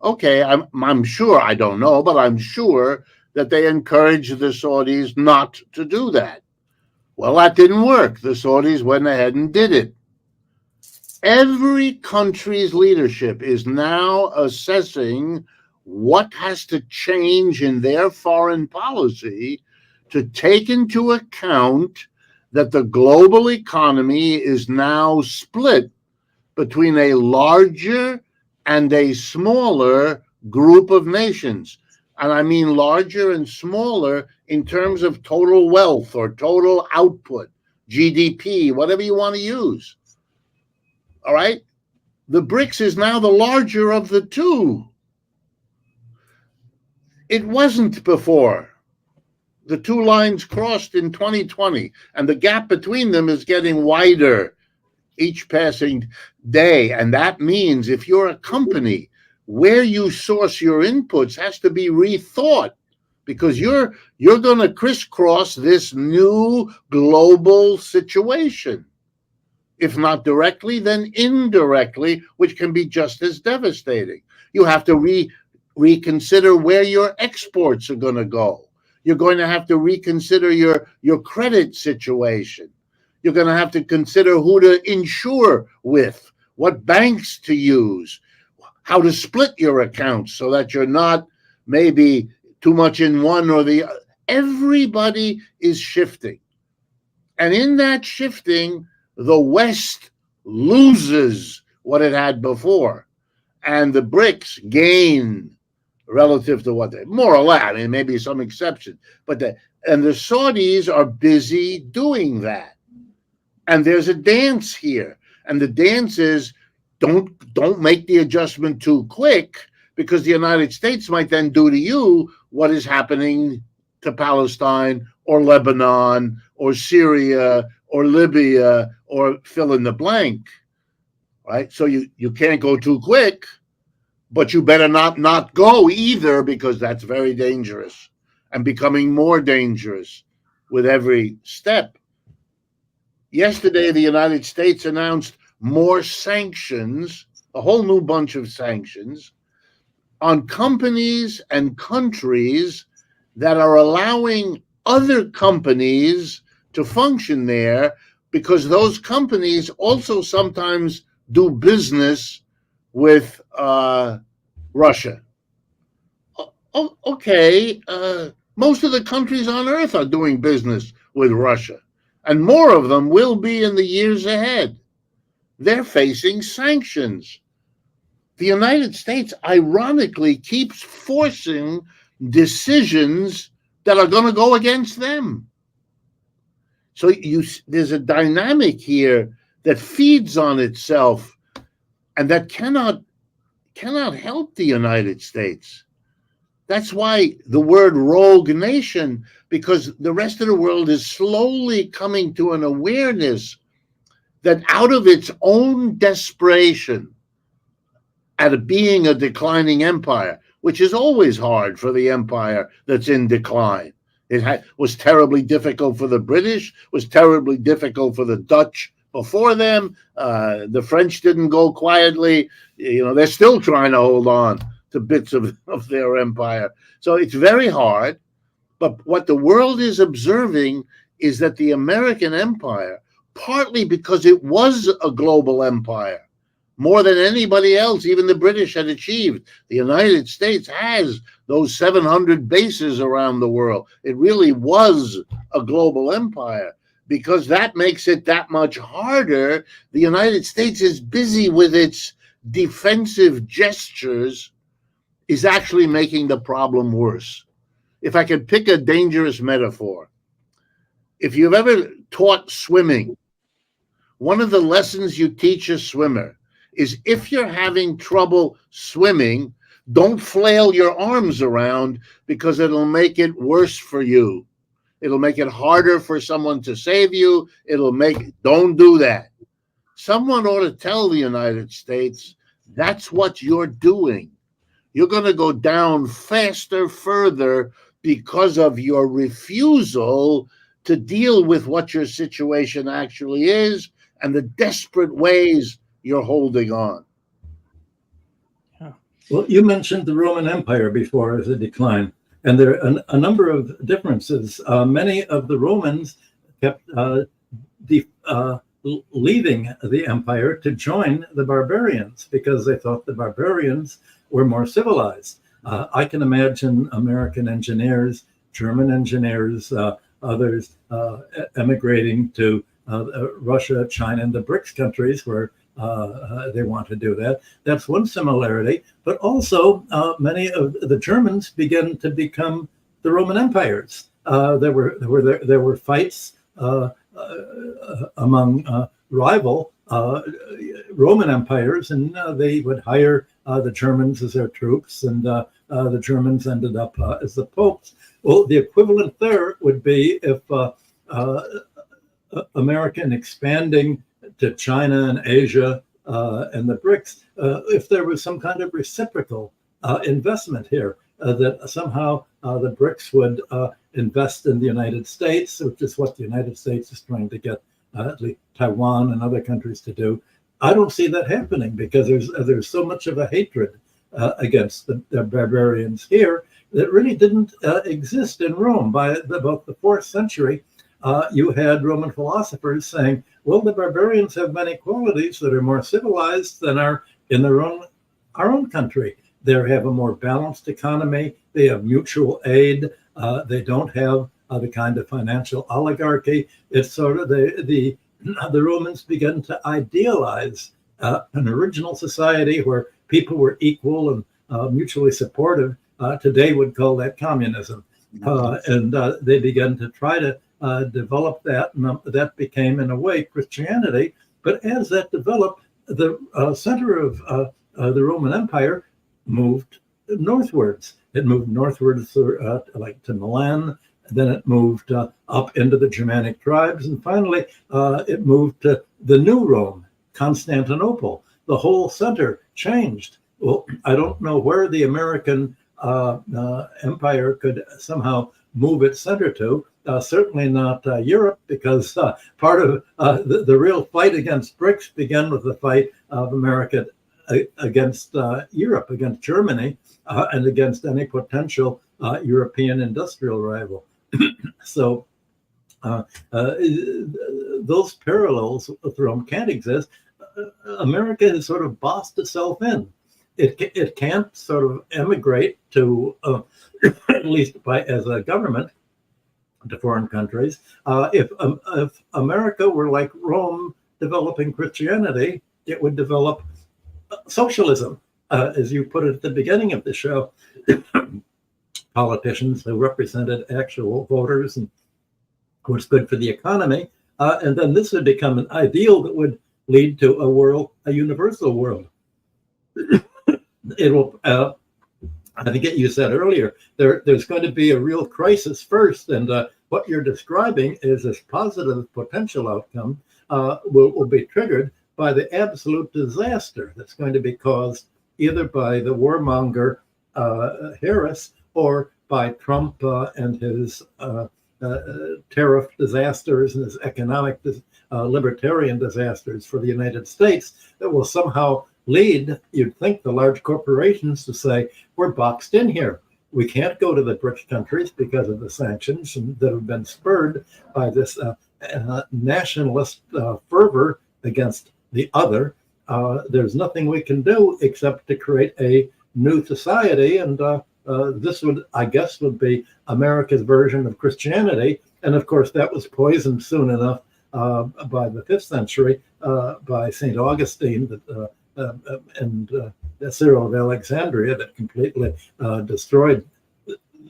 Okay, I'm sure, I don't know, but I'm sure that they encourage the Saudis not to do that. Well, that didn't work. The Saudis went ahead and did it. Every country's leadership is now assessing what has to change in their foreign policy to take into account that the global economy is now split between a larger and a smaller group of nations. And I mean larger and smaller in terms of total wealth or total output, GDP, whatever you want to use. All right? The BRICS is now the larger of the two. It wasn't before. the two lines crossed in 2020, and the gap between them is getting wider each passing day. And that means if you're a company, where you source your inputs has to be rethought, because you're going to crisscross this new global situation. If not directly, then indirectly, which can be just as devastating. You have to reconsider where your exports are going to go. You're going to have to reconsider your credit situation. You're going to have to consider who to insure with, what banks to use, how to split your accounts so that you're not maybe too much in one or the other. Everybody is shifting. And in that shifting, the West loses what it had before, and the BRICS gain relative to what they, more or less, I mean, maybe some exception, but the Saudis are busy doing that. And there's a dance here. And the dance is don't make the adjustment too quick, because the United States might then do to you what is happening to Palestine or Lebanon or Syria or Libya or fill in the blank, right? So you can't go too quick, but you better not go either, because that's very dangerous and becoming more dangerous with every step. Yesterday, the United States announced more sanctions, a whole new bunch of sanctions on companies and countries that are allowing other companies to function there, because those companies also sometimes do business with Russia. Okay, most of the countries on earth are doing business with Russia, and more of them will be in the years ahead. They're facing sanctions. The United States, ironically, keeps forcing decisions that are going to go against them. So there's a dynamic here that feeds on itself, and that cannot help the United States. That's why the word rogue nation, because the rest of the world is slowly coming to an awareness that out of its own desperation at being a declining empire, which is always hard for the empire that's in decline. It was terribly difficult for the British, was terribly difficult for the Dutch before them. The French didn't go quietly. They're still trying to hold on to bits of their empire. So it's very hard. But what the world is observing is that the American empire, partly because it was a global empire, more than anybody else, even the British had achieved. The United States has those 700 bases around the world. It really was a global empire. Because that makes it that much harder, the United States is busy with its defensive gestures, is actually making the problem worse. If I could pick a dangerous metaphor, if you've ever taught swimming, one of the lessons you teach a swimmer is if you're having trouble swimming, don't flail your arms around, because it'll make it worse for you. It'll make it harder for someone to save you. Don't do that. Someone ought to tell the United States, that's what you're doing. You're going to go down faster, further, because of your refusal to deal with what your situation actually is and the desperate ways you're holding on. Well, you mentioned the Roman Empire before as a decline, and there are a number of differences. Many of the Romans kept leaving the empire to join the barbarians because they thought the barbarians were more civilized. I can imagine American engineers, German engineers, others emigrating to Russia, China, and the BRICS countries where they want to do that. That's one similarity. But also, many of the Germans began to become the Roman empires. There were fights among rival Roman empires, and they would hire the Germans as their troops and the Germans ended up as the popes. Well, the equivalent there would be if American expanding to China and Asia and the BRICS, if there was some kind of reciprocal investment here, that somehow the BRICS would invest in the United States, which is what the United States is trying to get at least Taiwan and other countries to do. I don't see that happening because there's so much of a hatred against the barbarians here that really didn't exist in Rome. By about the 4th century, you had Roman philosophers saying, well, the barbarians have many qualities that are more civilized than are in our own country. They have a more balanced economy. They have mutual aid. They don't have the kind of financial oligarchy. It's sort of the Romans began to idealize an original society where people were equal and mutually supportive. Today would call that communism. And they began to try to develop that, and that became, in a way, Christianity. But as that developed, the center of the Roman Empire moved northwards. It moved northwards like to Milan, then it moved up into the Germanic tribes, and finally it moved to the new Rome, Constantinople. The whole center changed. Well, I don't know where the American empire could somehow move its center to. Certainly not Europe, because part of the real fight against BRICS began with the fight of America against Europe, against Germany, and against any potential European industrial rival. So those parallels with Rome can't exist. America has sort of bossed itself in. It can't sort of emigrate to, at least as a government, to foreign countries. If America were like Rome developing Christianity, it would develop socialism, as you put it at the beginning of the show. Politicians who represented actual voters and what's good for the economy, and then this would become an ideal that would lead to a universal world. It will. I think you said earlier there's going to be a real crisis first, and what you're describing is this positive potential outcome will be triggered by the absolute disaster that's going to be caused either by the warmonger Harris or by Trump and his tariff disasters and his economic libertarian disasters for the United States that will somehow lead, you'd think, the large corporations to say, we're boxed in here. We can't go to the BRICS countries because of the sanctions that have been spurred by this nationalist fervor against the other. There's nothing we can do except to create a new society, and this would, I guess, would be America's version of Christianity. And of course, that was poisoned soon enough by the 5th century by St. Augustine and Cyril of Alexandria, that completely destroyed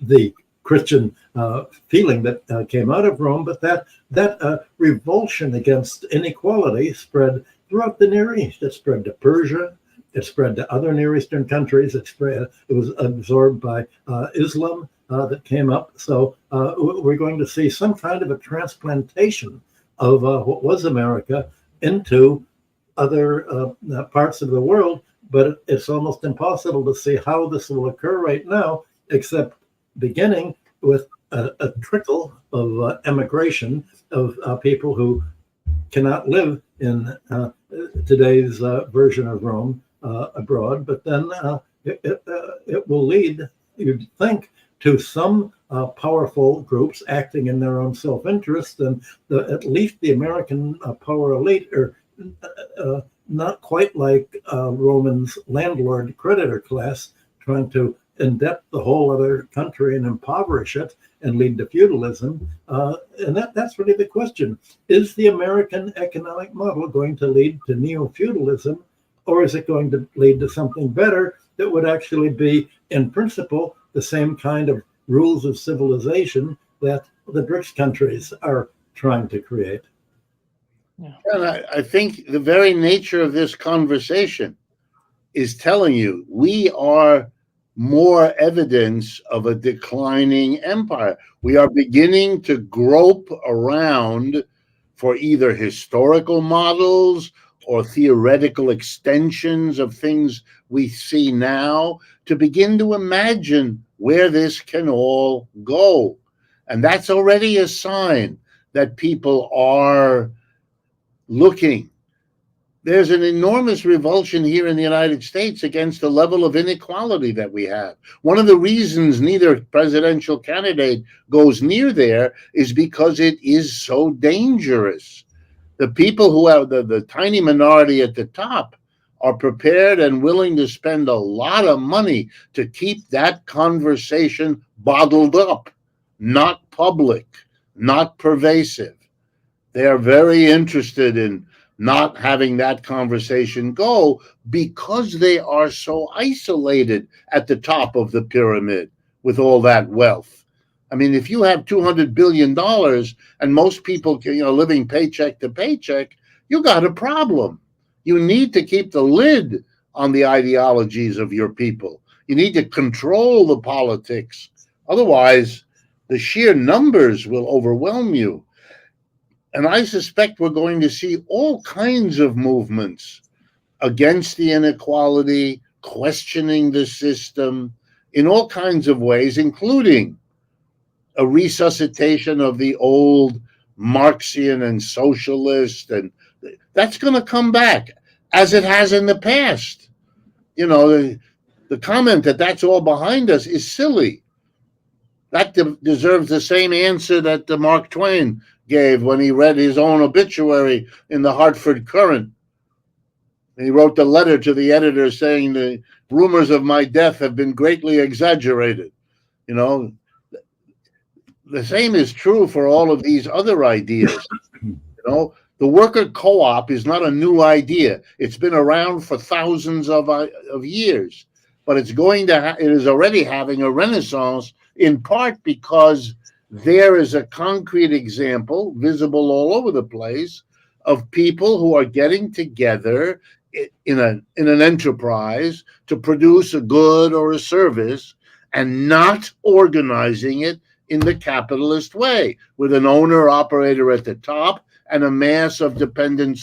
the Christian feeling that came out of Rome. But that revulsion against inequality spread throughout the Near East. It spread to Persia. It spread to other Near Eastern countries. It was absorbed by Islam that came up. So we're going to see some kind of a transplantation of what was America into other parts of the world. But it's almost impossible to see how this will occur right now, except beginning with a trickle of emigration of people who cannot live in today's version of Rome abroad. But then it will lead, you'd think, to some powerful groups acting in their own self-interest, and at least the American power elite are not quite like Roman's landlord creditor class trying to indebt the whole other country and impoverish it and lead to feudalism. And that's really the question. Is the American economic model going to lead to neo-feudalism, or is it going to lead to something better that would actually be, in principle, the same kind of rules of civilization that the BRICS countries are trying to create? Yeah. And I think the very nature of this conversation is telling you we are more evidence of a declining empire. We are beginning to grope around for either historical models or theoretical extensions of things we see now to begin to imagine where this can all go. And that's already a sign that people are looking. There's an enormous revulsion here in the United States against the level of inequality that we have. One of the reasons neither presidential candidate goes near there is because it is so dangerous. The people who have the tiny minority at the top are prepared and willing to spend a lot of money to keep that conversation bottled up, not public, not pervasive. They are very interested in not having that conversation go because they are so isolated at the top of the pyramid with all that wealth. I mean, if you have $200 billion and most people, living paycheck to paycheck, you got a problem. You need to keep the lid on the ideologies of your people. You need to control the politics. Otherwise, the sheer numbers will overwhelm you. And I suspect we're going to see all kinds of movements against the inequality, questioning the system in all kinds of ways, including a resuscitation of the old Marxian and socialist. And that's going to come back as it has in the past. The comment that that's all behind us is silly. That deserves the same answer that Mark Twain gave when he read his own obituary in the Hartford Courant. And he wrote the letter to the editor saying the rumors of my death have been greatly exaggerated. The same is true for all of these other ideas. The worker co-op is not a new idea. It's been around for thousands of years, but it is already having a renaissance, in part because there is a concrete example visible all over the place of people who are getting together in an enterprise to produce a good or a service and not organizing it in the capitalist way, with an owner operator at the top and a mass of dependent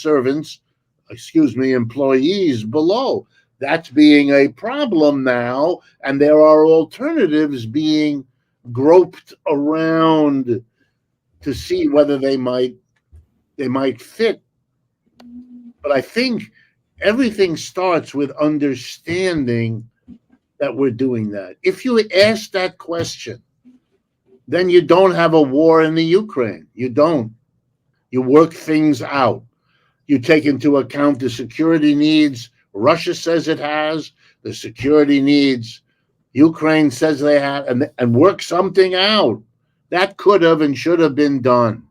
employees below. That's being a problem now, and there are alternatives being groped around to see whether they might fit. But I think everything starts with understanding that we're doing that. If you ask that question, then you don't have a war in the Ukraine. You don't. You work things out. You take into account the security needs Russia says it has, the security needs Ukraine says they have, and work something out. That could have and should have been done.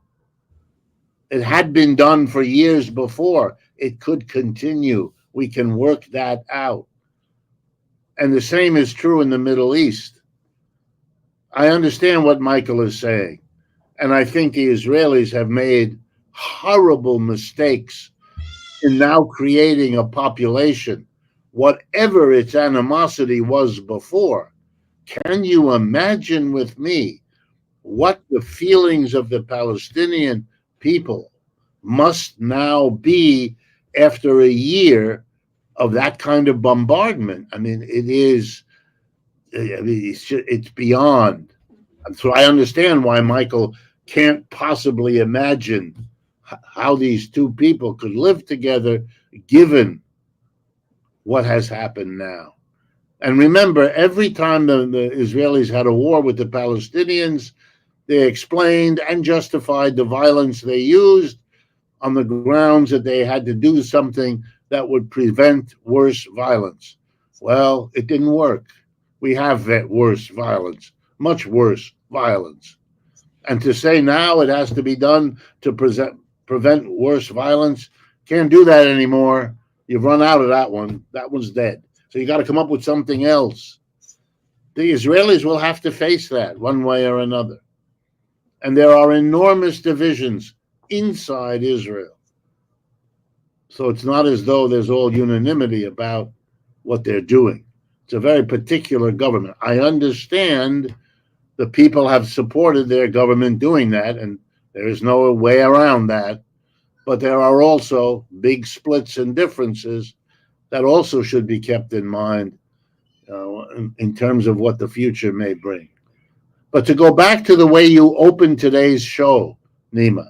It had been done for years before. It could continue. We can work that out. And the same is true in the Middle East. I understand what Michael is saying. And I think the Israelis have made horrible mistakes in now creating a population, whatever its animosity was before. Can you imagine with me what the feelings of the Palestinian people must now be after a year of that kind of bombardment? I mean, it's beyond. So I understand why Michael can't possibly imagine how these two people could live together given what has happened now. And remember, every time the Israelis had a war with the Palestinians, they explained and justified the violence they used on the grounds that they had to do something that would prevent worse violence. Well, it didn't work. We have that worse violence, much worse violence. And to say now it has to be done to prevent worse violence, can't do that anymore. You've run out of that one. That one's dead. So you got to come up with something else. The Israelis will have to face that one way or another. And there are enormous divisions inside Israel. So it's not as though there's all unanimity about what they're doing. It's a very particular government. I understand the people have supported their government doing that, and there is no way around that. But there are also big splits and differences that also should be kept in mind in terms of what the future may bring. But to go back to the way you opened today's show, Nima,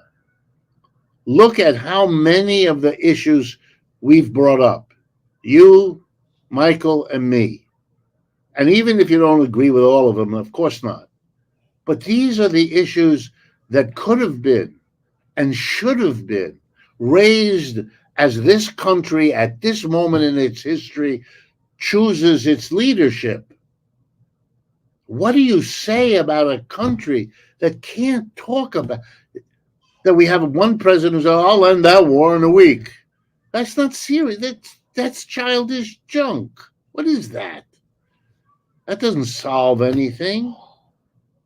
look at how many of the issues we've brought up, you, Michael, and me. And even if you don't agree with all of them, of course not. But these are the issues that could have been and should have been raised as this country at this moment in its history chooses its leadership. What do you say about a country that can't talk about that? We have one president who's, I'll end that war in a week. That's not serious. That's childish junk. What is that? That doesn't solve anything.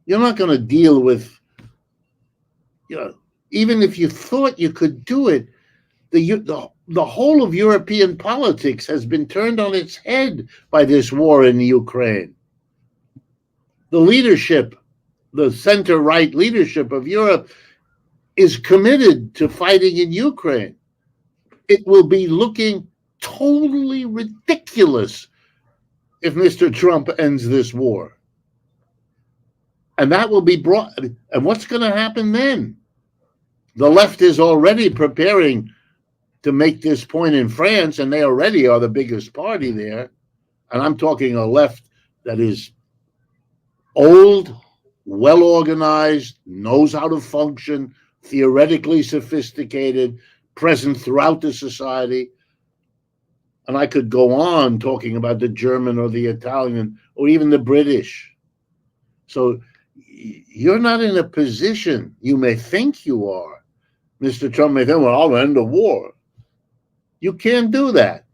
You're not going to deal with, even if you thought you could do it, the whole of European politics has been turned on its head by this war in Ukraine. The leadership, the center-right leadership of Europe is committed to fighting in Ukraine. It will be looking totally ridiculous if Mr. Trump ends this war. And that will be brought, and what's going to happen then? The left is already preparing to make this point in France, and they already are the biggest party there. And I'm talking a left that is old, well organized, knows how to function, theoretically sophisticated, present throughout the society. And I could go on talking about the German or the Italian or even the British. So you're not in a position, you may think you are. Mr. Trump may think, well, I'll end the war. You can't do that.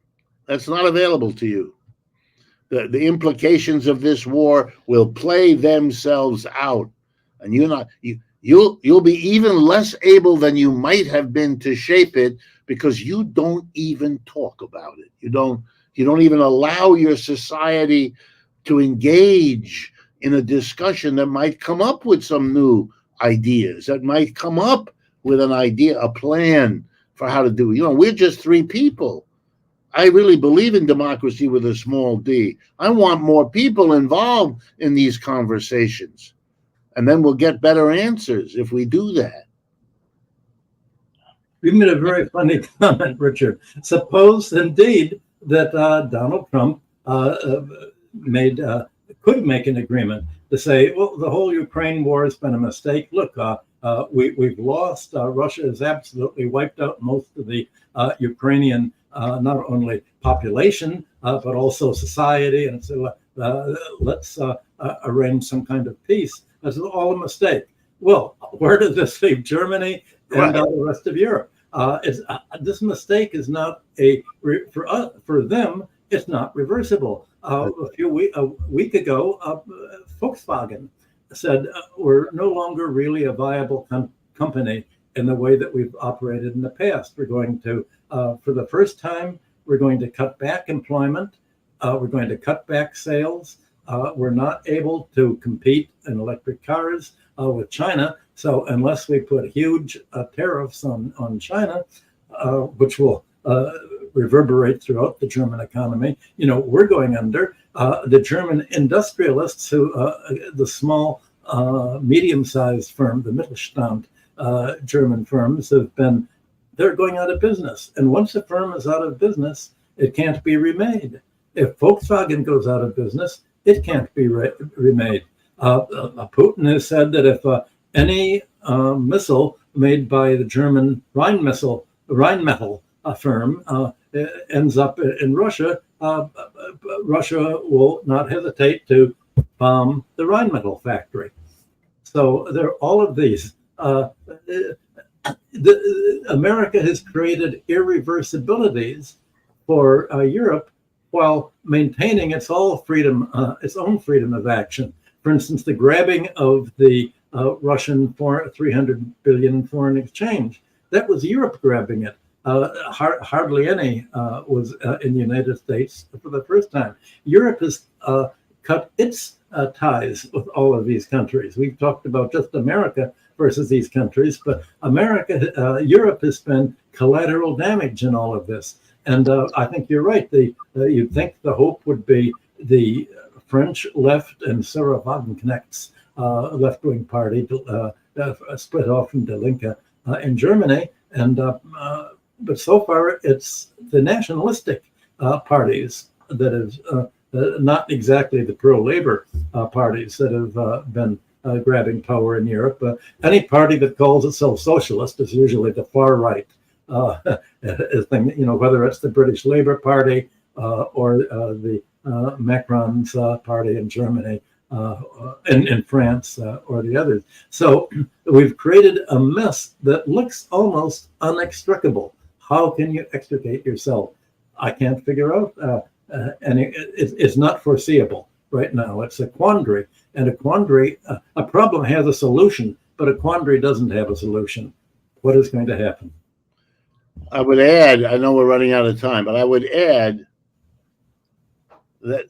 That's not available to you. The implications of this war will play themselves out, and you'll be even less able than you might have been to shape it because you don't even talk about it. You don't even allow your society to engage in a discussion that might come up with some new ideas, that might come up with an idea, a plan for how to do it. We're just three people. I really believe in democracy with a small d. I want more people involved in these conversations. And then we'll get better answers if we do that. You made a very funny comment, Richard. Suppose indeed that Donald Trump could make an agreement to say, well, the whole Ukraine war has been a mistake. Look, we've lost. Russia has absolutely wiped out most of the Ukrainian not only population, but also society. And so let's arrange some kind of peace. That's all a mistake. Well, where does this leave Germany and the rest of Europe? This mistake is not for them. It's not reversible. A week ago, Volkswagen said we're no longer really a viable company in the way that we've operated in the past. We're going to, for the first time, we're going to cut back employment. We're going to cut back sales. We're not able to compete in electric cars with China. So unless we put huge tariffs on China, which will reverberate throughout the German economy, we're going under. The German industrialists, who the small, medium-sized firm, the Mittelstand German firms, they're going out of business. And once a firm is out of business, it can't be remade. If Volkswagen goes out of business, it can't be remade. Putin has said that if any missile made by the German Rheinmetall firm ends up in Russia, Russia will not hesitate to bomb the Rheinmetall factory. So there are all of these. America has created irreversibilities for Europe while maintaining its own freedom of action. For instance, the grabbing of the Russian $300 billion foreign exchange, that was Europe grabbing it. hardly any was in the United States for the first time. Europe has cut its ties with all of these countries. We've talked about just America versus these countries, but Europe has been collateral damage in all of this. And I think you're right. You'd think the hope would be the French left and Sarah Wagenknecht's left-wing party split off from Die Linke in Germany, and but so far it's the nationalistic parties that have not exactly the pro-labor parties that have been grabbing power in Europe. Any party that calls itself socialist is usually the far right thing. Whether it's the British Labour Party or the Macron's party in Germany, in France, or the others. So we've created a mess that looks almost inextricable. How can you extricate yourself? I can't figure out. And it's not foreseeable right now. It's a quandary. And a quandary, a problem has a solution, but a quandary doesn't have a solution. What is going to happen? I would add, I know we're running out of time, but I would add that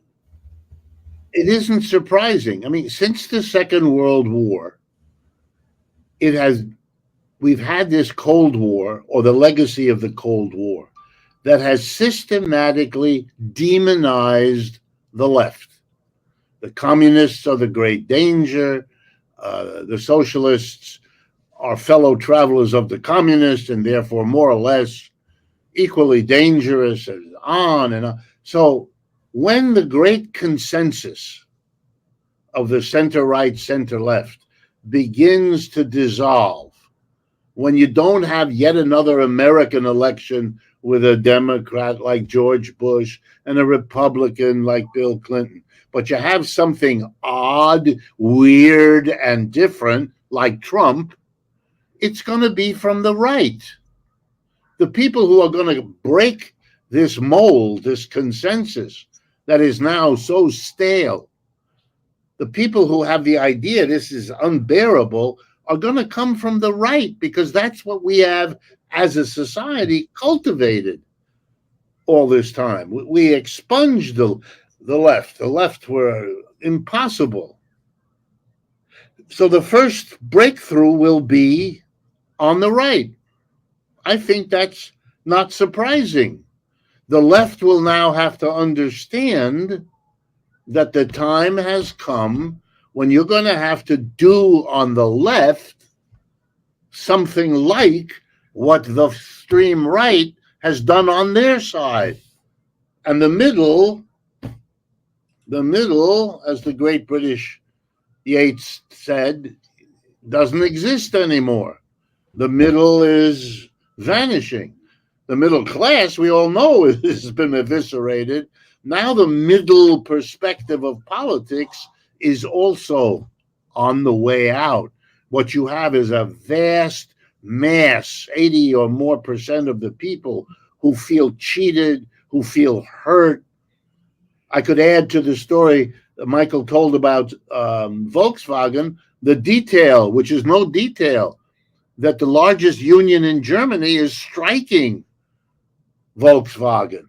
it isn't surprising. I mean, since the Second World War, we've had this Cold War, or the legacy of the Cold War, that has systematically demonized the left. The communists are the great danger. The socialists are fellow travelers of the communists and therefore more or less equally dangerous, and on and on. So when the great consensus of the center-right, center-left begins to dissolve, when you don't have yet another American election with a Democrat like George Bush and a Republican like Bill Clinton, but you have something odd, weird, and different like Trump, it's going to be from the right. The people who are going to break this mold, this consensus that is now so stale, the people who have the idea this is unbearable are going to come from the right, because that's what we have as a society cultivated all this time. We expunged the left. The left were impossible. So the first breakthrough will be on the right. I think that's not surprising. The left will now have to understand that the time has come when you're going to have to do on the left something like what the extreme right has done on their side. And the middle, as the great British Yeats said, doesn't exist anymore. The middle is vanishing. The middle class, we all know, has been eviscerated. Now the middle perspective of politics is also on the way out. What you have is a vast mass, 80 or more percent of the people who feel cheated, who feel hurt. I could add to the story that Michael told about Volkswagen, the detail, which is no detail, that the largest union in Germany is striking Volkswagen.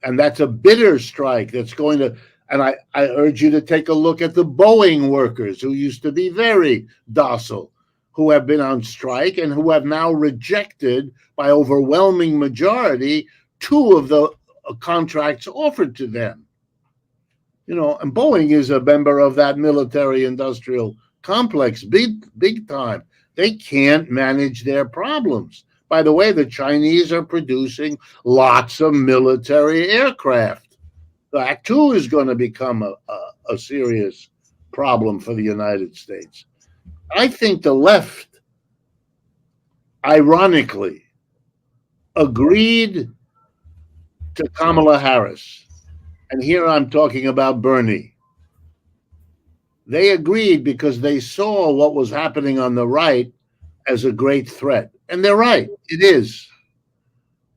And that's a bitter strike that's going to, and I urge you to take a look at the Boeing workers who used to be very docile, who have been on strike and who have now rejected by overwhelming majority 2 of the contracts offered to them. And Boeing is a member of that military industrial complex, big time. They can't manage their problems. By the way, the Chinese are producing lots of military aircraft. That too is going to become a serious problem for the United States. I think the left, ironically, agreed to Kamala Harris. And here I'm talking about Bernie. They agreed because they saw what was happening on the right as a great threat. And they're right, it is.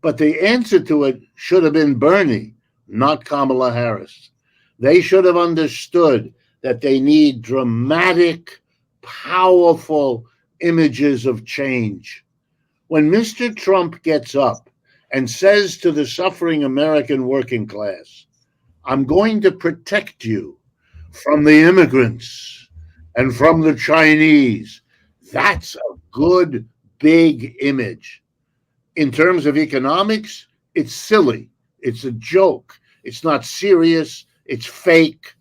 But the answer to it should have been Bernie, not Kamala Harris. They should have understood that they need dramatic, powerful images of change. When Mr. Trump gets up and says to the suffering American working class, I'm going to protect you from the immigrants and from the Chinese, that's a good, big image. In terms of economics, it's silly. It's a joke. It's not serious. It's fake.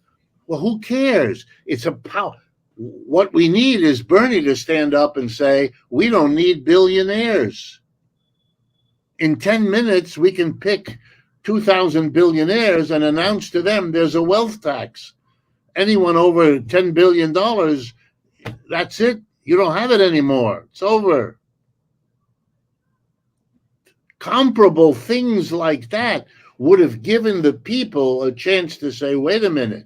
Well, who cares? It's a power. What we need is Bernie to stand up and say, we don't need billionaires. In 10 minutes, we can pick 2,000 billionaires and announce to them there's a wealth tax. Anyone over $10 billion, that's it. You don't have it anymore. It's over. Comparable things like that would have given the people a chance to say, wait a minute,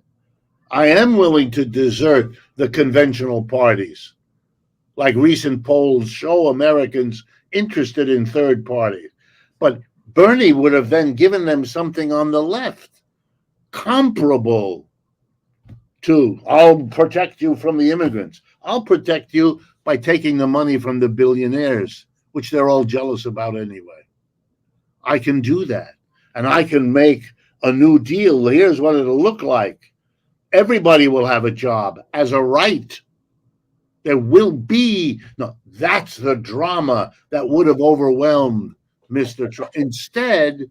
I am willing to desert the conventional parties. Like recent polls show Americans interested in third parties. But Bernie would have then given them something on the left, comparable to, I'll protect you from the immigrants. I'll protect you by taking the money from the billionaires, which they're all jealous about anyway. I can do that. And I can make a new deal. Here's what it'll look like. Everybody will have a job as a right. There will be, no, that's the drama that would have overwhelmed Mr. Trump. Instead,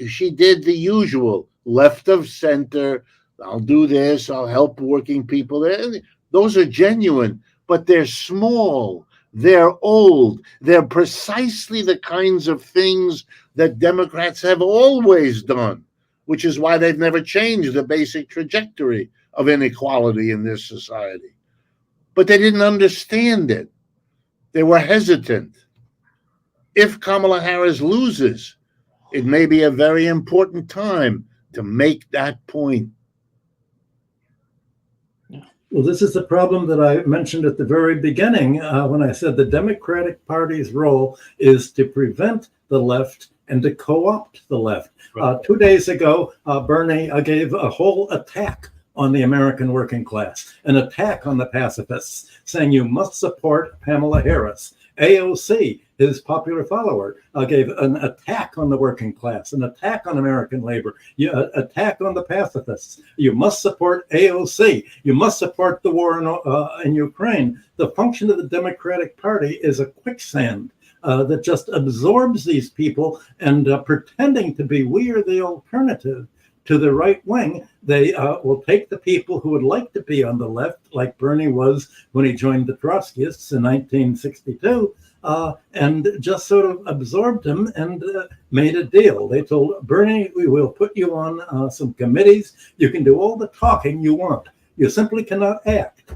she did the usual left of center. I'll do this. I'll help working people. Those are genuine, but they're small. They're old. They're precisely the kinds of things that Democrats have always done, which is why they've never changed the basic trajectory of inequality in this society. But they didn't understand it. They were hesitant. If Kamala Harris loses, it may be a very important time to make that point. Well, this is the problem that I mentioned at the very beginning when I said the Democratic Party's role is to prevent the left and to co-opt the left. 2 days ago, Bernie gave a whole attack on the American working class, an attack on the pacifists, saying you must support Pamela Harris. AOC, his popular follower, gave an attack on the working class, an attack on American labor, attack on the pacifists. You must support AOC. You must support the war in Ukraine. The function of the Democratic Party is a quicksand that just absorbs these people, and pretending to be we are the alternative to the right wing, they will take the people who would like to be on the left, like Bernie was when he joined the Trotskyists in 1962, and just sort of absorbed him and made a deal. They told Bernie, we will put you on some committees. You can do all the talking you want. You simply cannot act.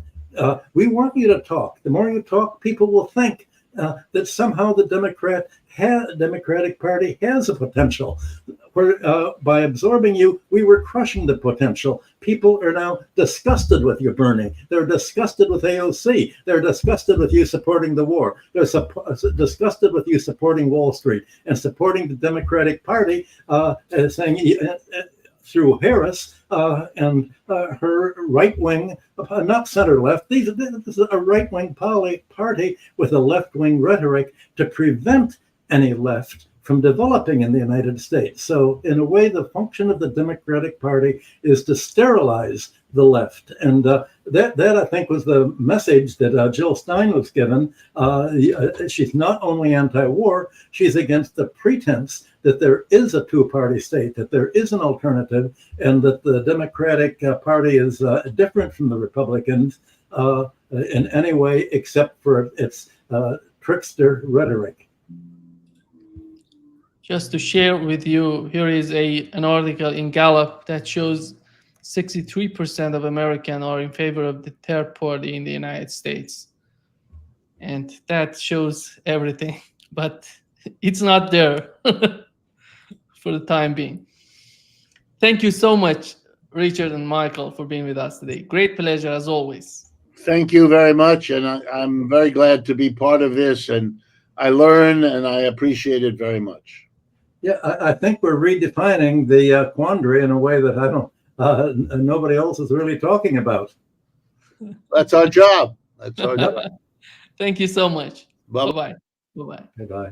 We want you to talk. The more you talk, people will think that somehow the Democratic Party has a potential. Where, by absorbing you, we were crushing the potential. People are now disgusted with you, Bernie. They're disgusted with AOC. They're disgusted with you supporting the war. They're disgusted with you supporting Wall Street and supporting the Democratic Party, saying through Harris and her right-wing, not center-left. This is a right-wing party with a left-wing rhetoric to prevent any left from developing in the United States. So in a way, the function of the Democratic Party is to sterilize the left. And that I think was the message that Jill Stein was given. She's not only anti-war, she's against the pretense that there is a two-party state, that there is an alternative, and that the Democratic Party is different from the Republicans in any way except for its trickster rhetoric. Just to share with you, here is an article in Gallup that shows 63% of Americans are in favor of the third party in the United States. And that shows everything, but it's not there for the time being. Thank you so much, Richard and Michael, for being with us today. Great pleasure as always. Thank you very much. And I'm very glad to be part of this. And I learn and I appreciate it very much. Yeah, I think we're redefining the quandary in a way that nobody else is really talking about. That's our job. That's our job. Thank you so much. Bye-bye. Bye-bye. Bye bye. Bye-bye.